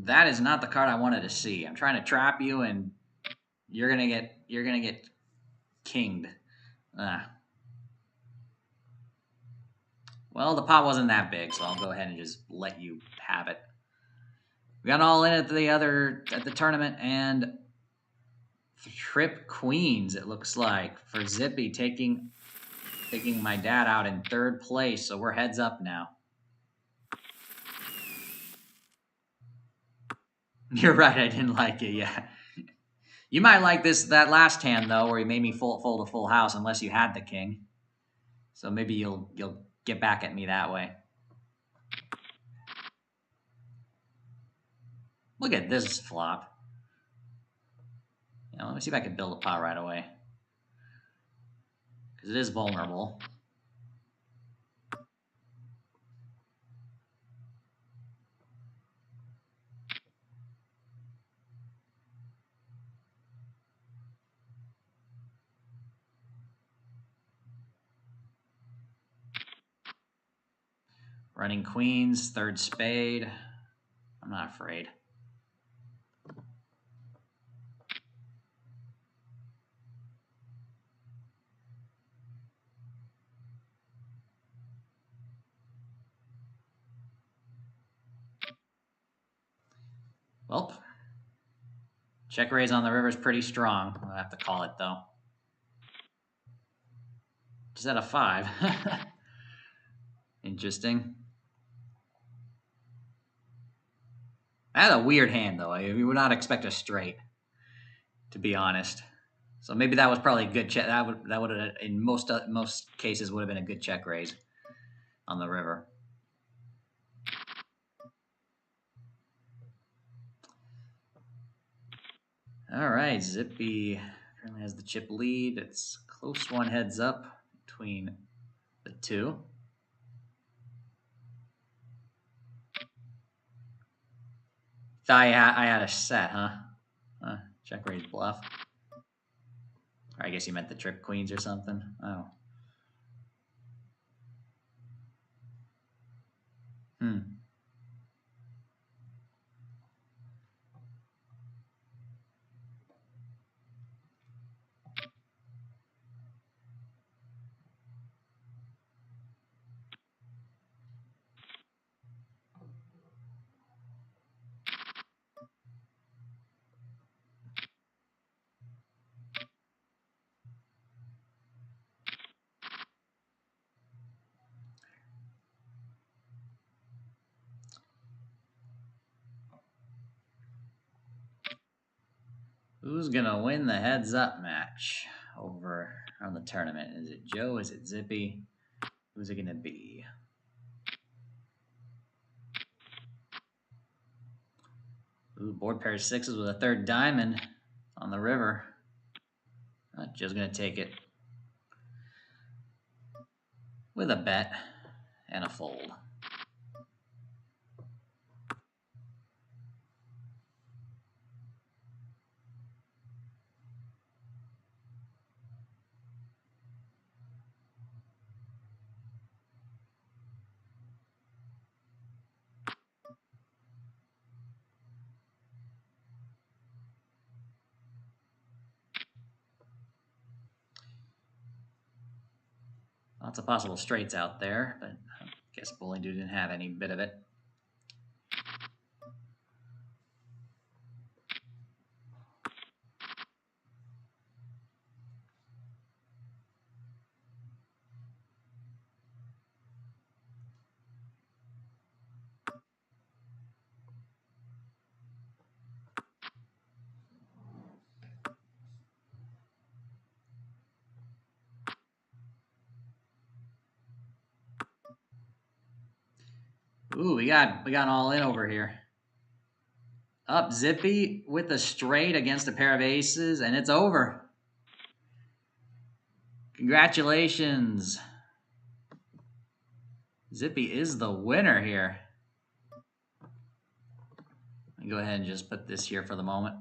That is not the card I wanted to see. I'm trying to trap you, and you're gonna get kinged. Well, the pot wasn't that big, so I'll go ahead and just let you have it. We got all in at the tournament, and trip queens. It looks like for Zippy taking my dad out in third place, so we're heads up now. You're right, I didn't like it. Yeah, you might like that last hand though, where he made me fold a full house unless you had the king. So maybe you'll get back at me that way. Look at this flop. Yeah, let me see if I can build a pot right away, because it is vulnerable. Running queens, third spade. I'm not afraid. Well, check raise on the river is pretty strong. I'll have to call it though. Just at a 5. Interesting. That's a weird hand though. You would not expect a straight, to be honest. So maybe that was probably a good check. That would have, in most cases, would have been a good check raise on the river. All right, Zippy currently has the chip lead. It's close one heads up between the two. Thought I had a set, huh? Check raise bluff. Or I guess you meant the trip queens or something. Oh. Who's gonna win the heads-up match over on the tournament? Is it Joe? Is it Zippy? Who's it gonna be? Ooh, board pair of sixes with a third diamond on the river. Joe's gonna take it with a bet and a fold. Lots of possible straights out there, but I guess Bowling Dude didn't have any bit of it. Ooh, we got all in over here. Up Zippy with a straight against a pair of aces, and it's over. Congratulations. Zippy is the winner here. I'll go ahead and just put this here for the moment.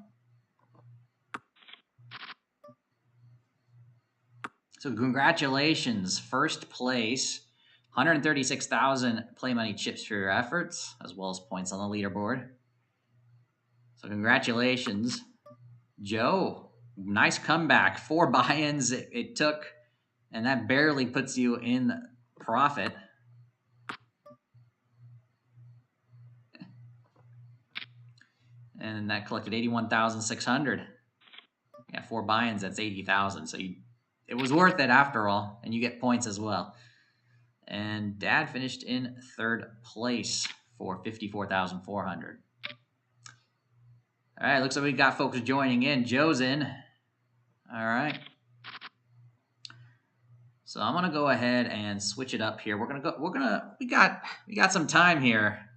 So congratulations, first place, 136,000 play money chips for your efforts, as well as points on the leaderboard. So congratulations, Joe. Nice comeback. 4 buy-ins it took, and that barely puts you in profit. And that collected 81,600. Yeah, 4 buy-ins, that's 80,000. So it was worth it after all, and you get points as well. And Dad finished in 3rd place for 54,400. All right, looks like we got folks joining in. Joe's in. All right. So I'm gonna go ahead and switch it up here. We got some time here.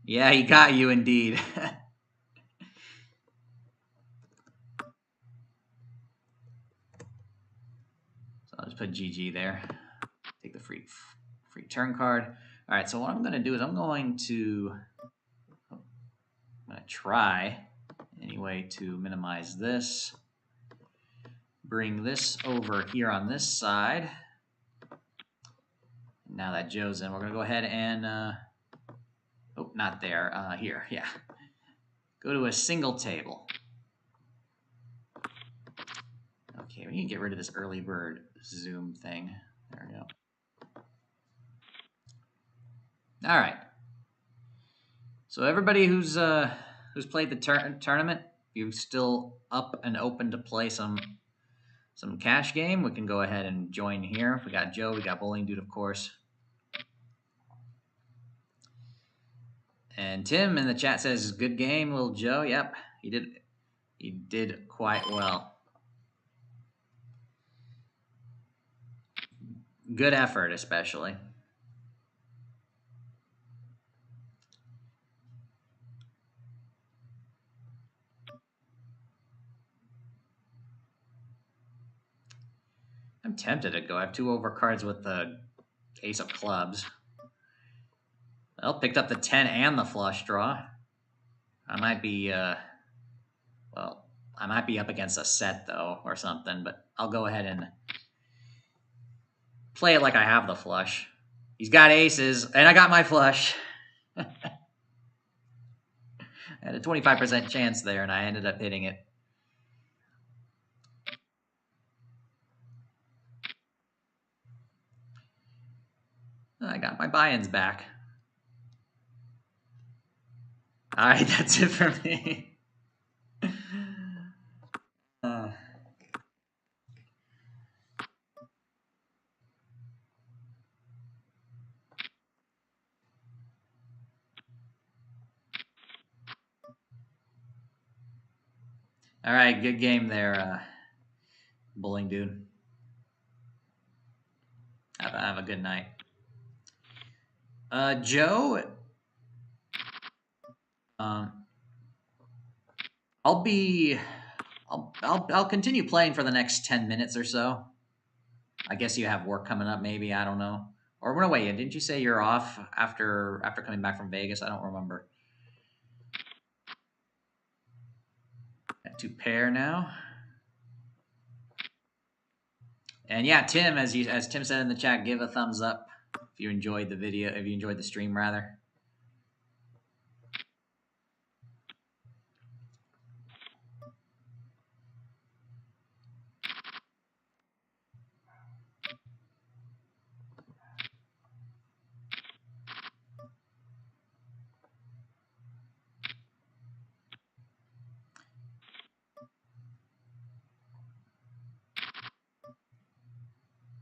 Yeah, he got you indeed. So I'll just put GG there. Take the free turn card. All right, so what I'm gonna do is I'm gonna try anyway to minimize this. Bring this over here on this side. Now that Joe's in, we're gonna go ahead and oh, not there. Here, yeah. Go to a single table. Okay, we need to get rid of this early bird zoom thing. There we go. All right. So everybody who's played the tournament, if you're still up and open to play some cash game, we can go ahead and join here. We got Joe, we got Bowling Dude, of course. And Tim in the chat says, good game, little Joe. Yep, he did quite well. Good effort, especially. I'm tempted to go. I have 2 overcards with the ace of clubs. Well, picked up the 10 and the flush draw. I might be, well, I might be up against a set, though, or something, but I'll go ahead and play it like I have the flush. He's got aces, and I got my flush. I had a 25% chance there, and I ended up hitting it. I got my buy-ins back. All right, that's it for me. All right, good game there, Bowling Dude. Have a good night. Joe, I'll continue playing for the next 10 minutes or so. I guess you have work coming up, maybe. I don't know. Or no, wait, didn't you say you're off after coming back from Vegas? I don't remember. Got 2 pair now. And yeah, Tim, as Tim said in the chat, give a thumbs up if you enjoyed the video, if you enjoyed the stream, rather.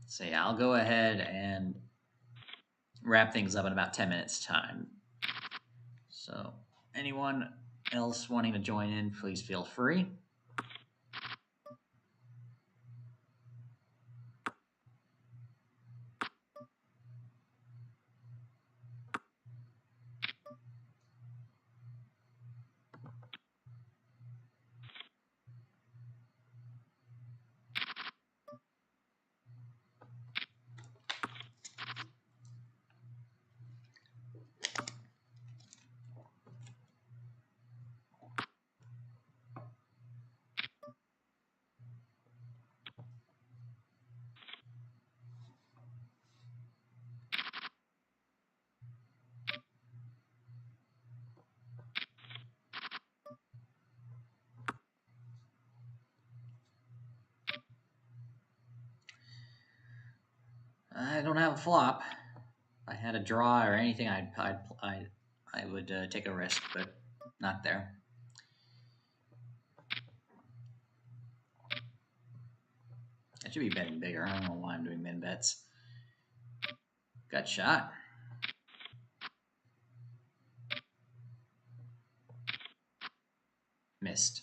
So yeah, I'll go ahead and wrap things up in about 10 minutes time. So anyone else wanting to join in, please feel free. I don't have a flop. If I had a draw or anything, I would take a risk, but not there. I should be betting bigger. I don't know why I'm doing min bets. Got shot. Missed.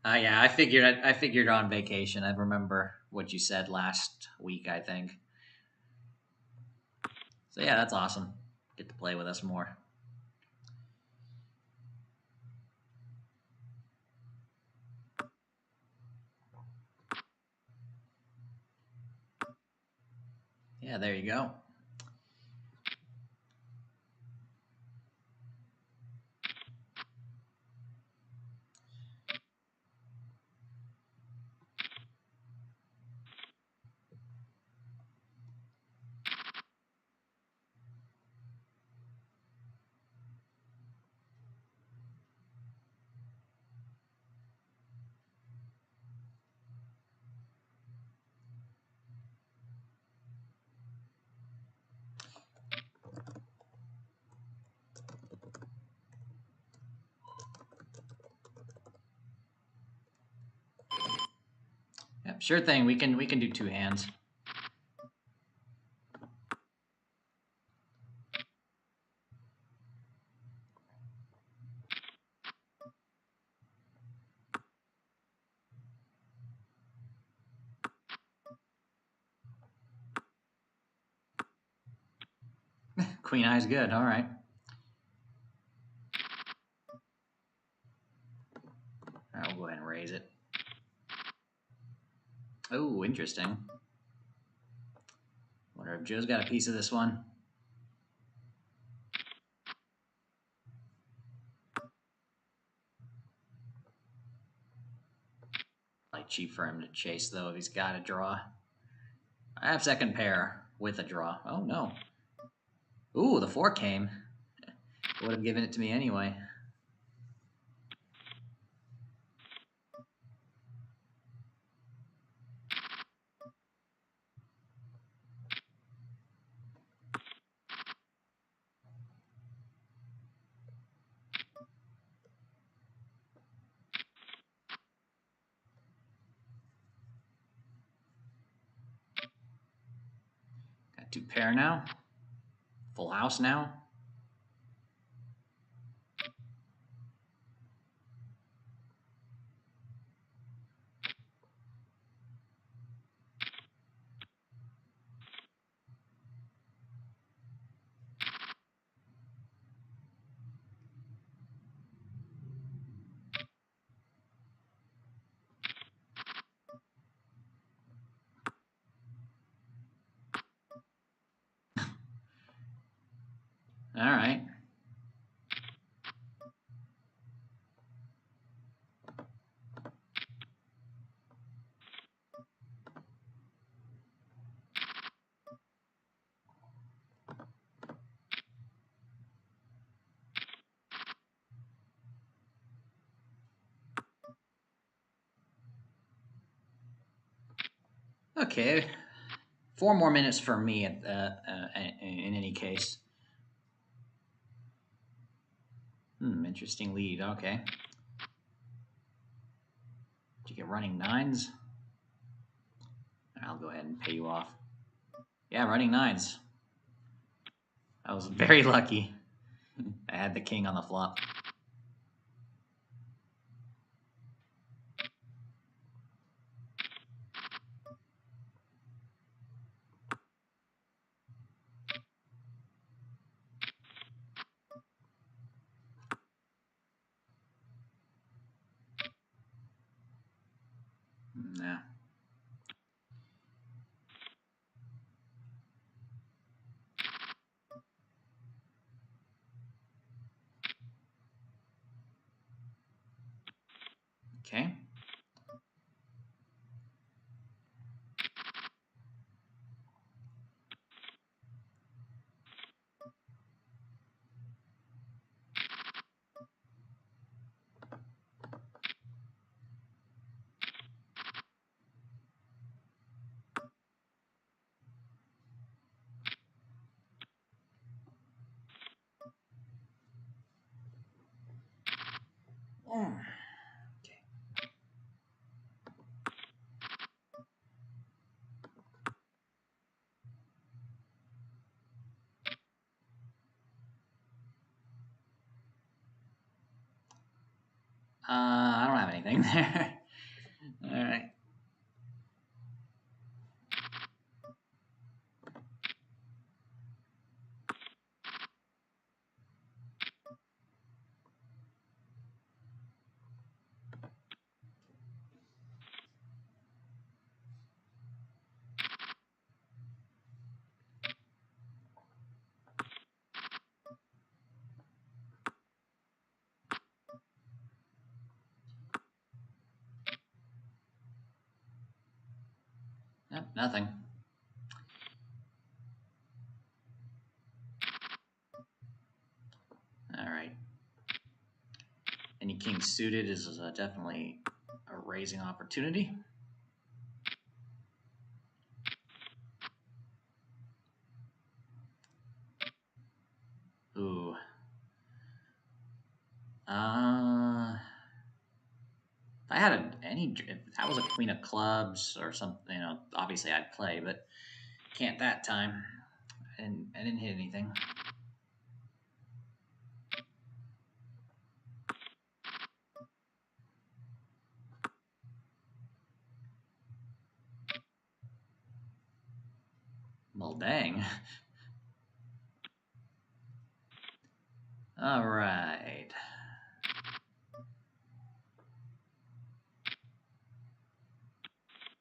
Yeah, I figured on vacation. I remember what you said last week, I think. So yeah, that's awesome. Get to play with us more. Yeah, there you go. Yep, sure thing. We can do two hands. Queen eye's good. All right. I'll go ahead and raise it. Oh, interesting. Wonder if Joe's got a piece of this one. Like cheap for him to chase though if he's got a draw. I have second pair with a draw. Oh no. Ooh, the 4 came. Would have given it to me anyway. Got 2 pair now. Full house now. All right. Okay. 4 more minutes for me in any case. Interesting lead. Okay. Did you get running 9s? I'll go ahead and pay you off. Yeah, running 9s. I was very lucky. I had the king on the flop. Yeah. I don't have anything there. All right. Yep, nothing. All right. Any king suited is definitely a raising opportunity. Ooh. If I had if that was a queen of clubs or something, obviously I'd play, but can't that time. I didn't hit anything. Well, dang. All right.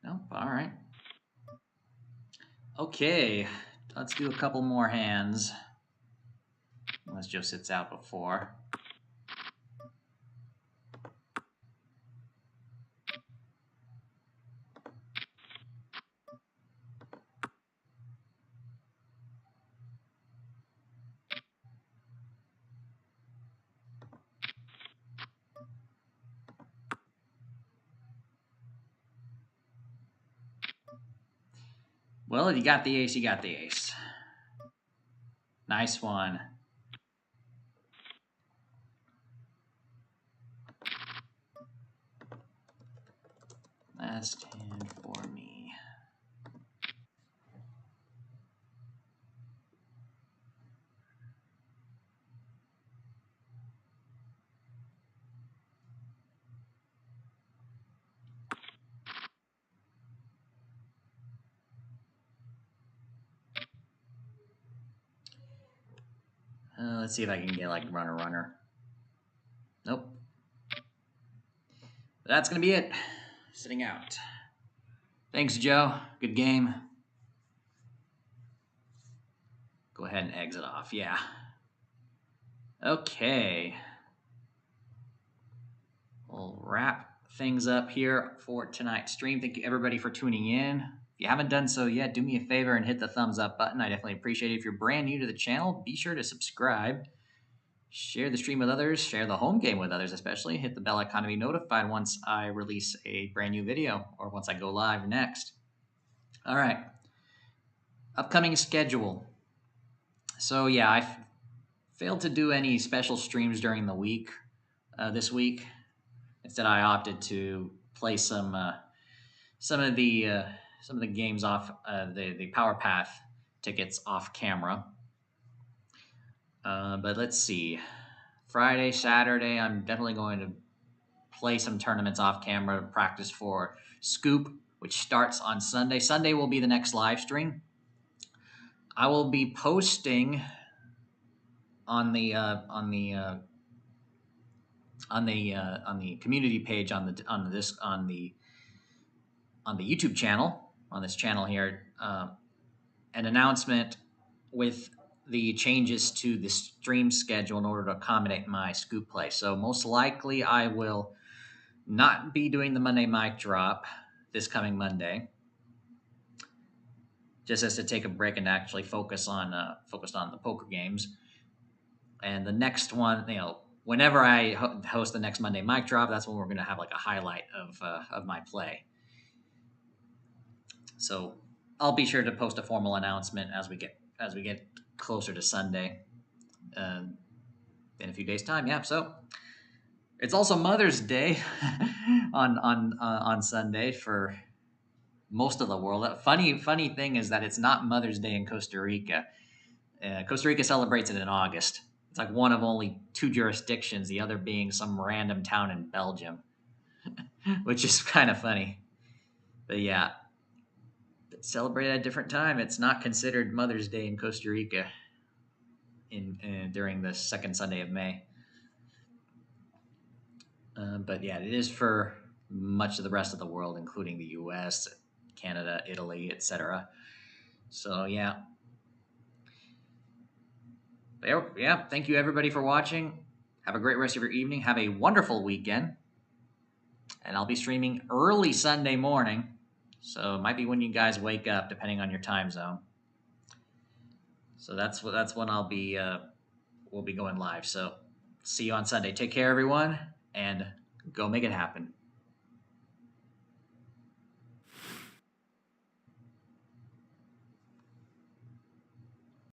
Nope. All right. Okay. Let's do a couple more hands. Unless Joe sits out before. Well, if you got the ace, you got the ace. Nice one. Last hand for me. Let's see if I can get like runner. Nope. That's going to be it. Sitting out. Thanks, Joe. Good game. Go ahead and exit off. Yeah. Okay. We'll wrap things up here for tonight's stream. Thank you, everybody, for tuning in. If you haven't done so yet, do me a favor and hit the thumbs up button. I definitely appreciate it. If you're brand new to the channel, be sure to subscribe. Share the stream with others. Share the home game with others, especially. Hit the bell icon to be notified once I release a brand new video or once I go live next. All right. Upcoming schedule. So, yeah, I failed to do any special streams during the week this week. Instead, I opted to play some of the games off the Power Path tickets off camera. But let's see. Friday, Saturday, I'm definitely going to play some tournaments off camera to practice for Scoop, which starts on Sunday. Sunday will be the next live stream. I will be posting on the community page on the YouTube channel, on this channel here, an announcement with the changes to the stream schedule in order to accommodate my Scoop play. So most likely I will not be doing the Monday mic drop this coming Monday, just as to take a break and actually focused on the poker games. And the next one, whenever I host the next Monday mic drop, that's when we're going to have like a highlight of my play. So I'll be sure to post a formal announcement as we get closer to Sunday in a few days' time. Yeah, so it's also Mother's Day on Sunday for most of the world. Funny thing is that it's not Mother's Day in Costa Rica. Costa Rica celebrates it in August. It's like one of only 2 jurisdictions, the other being some random town in Belgium, which is kind of funny. But yeah, it's celebrated at a different time. It's not considered Mother's Day in Costa Rica during the second Sunday of May. But yeah, it is for much of the rest of the world, including the U.S., Canada, Italy, etc. So yeah. Yeah, thank you everybody for watching. Have a great rest of your evening. Have a wonderful weekend. And I'll be streaming early Sunday morning. So it might be when you guys wake up, depending on your time zone. So that's when we'll be going live. So see you on Sunday. Take care, everyone, and go make it happen.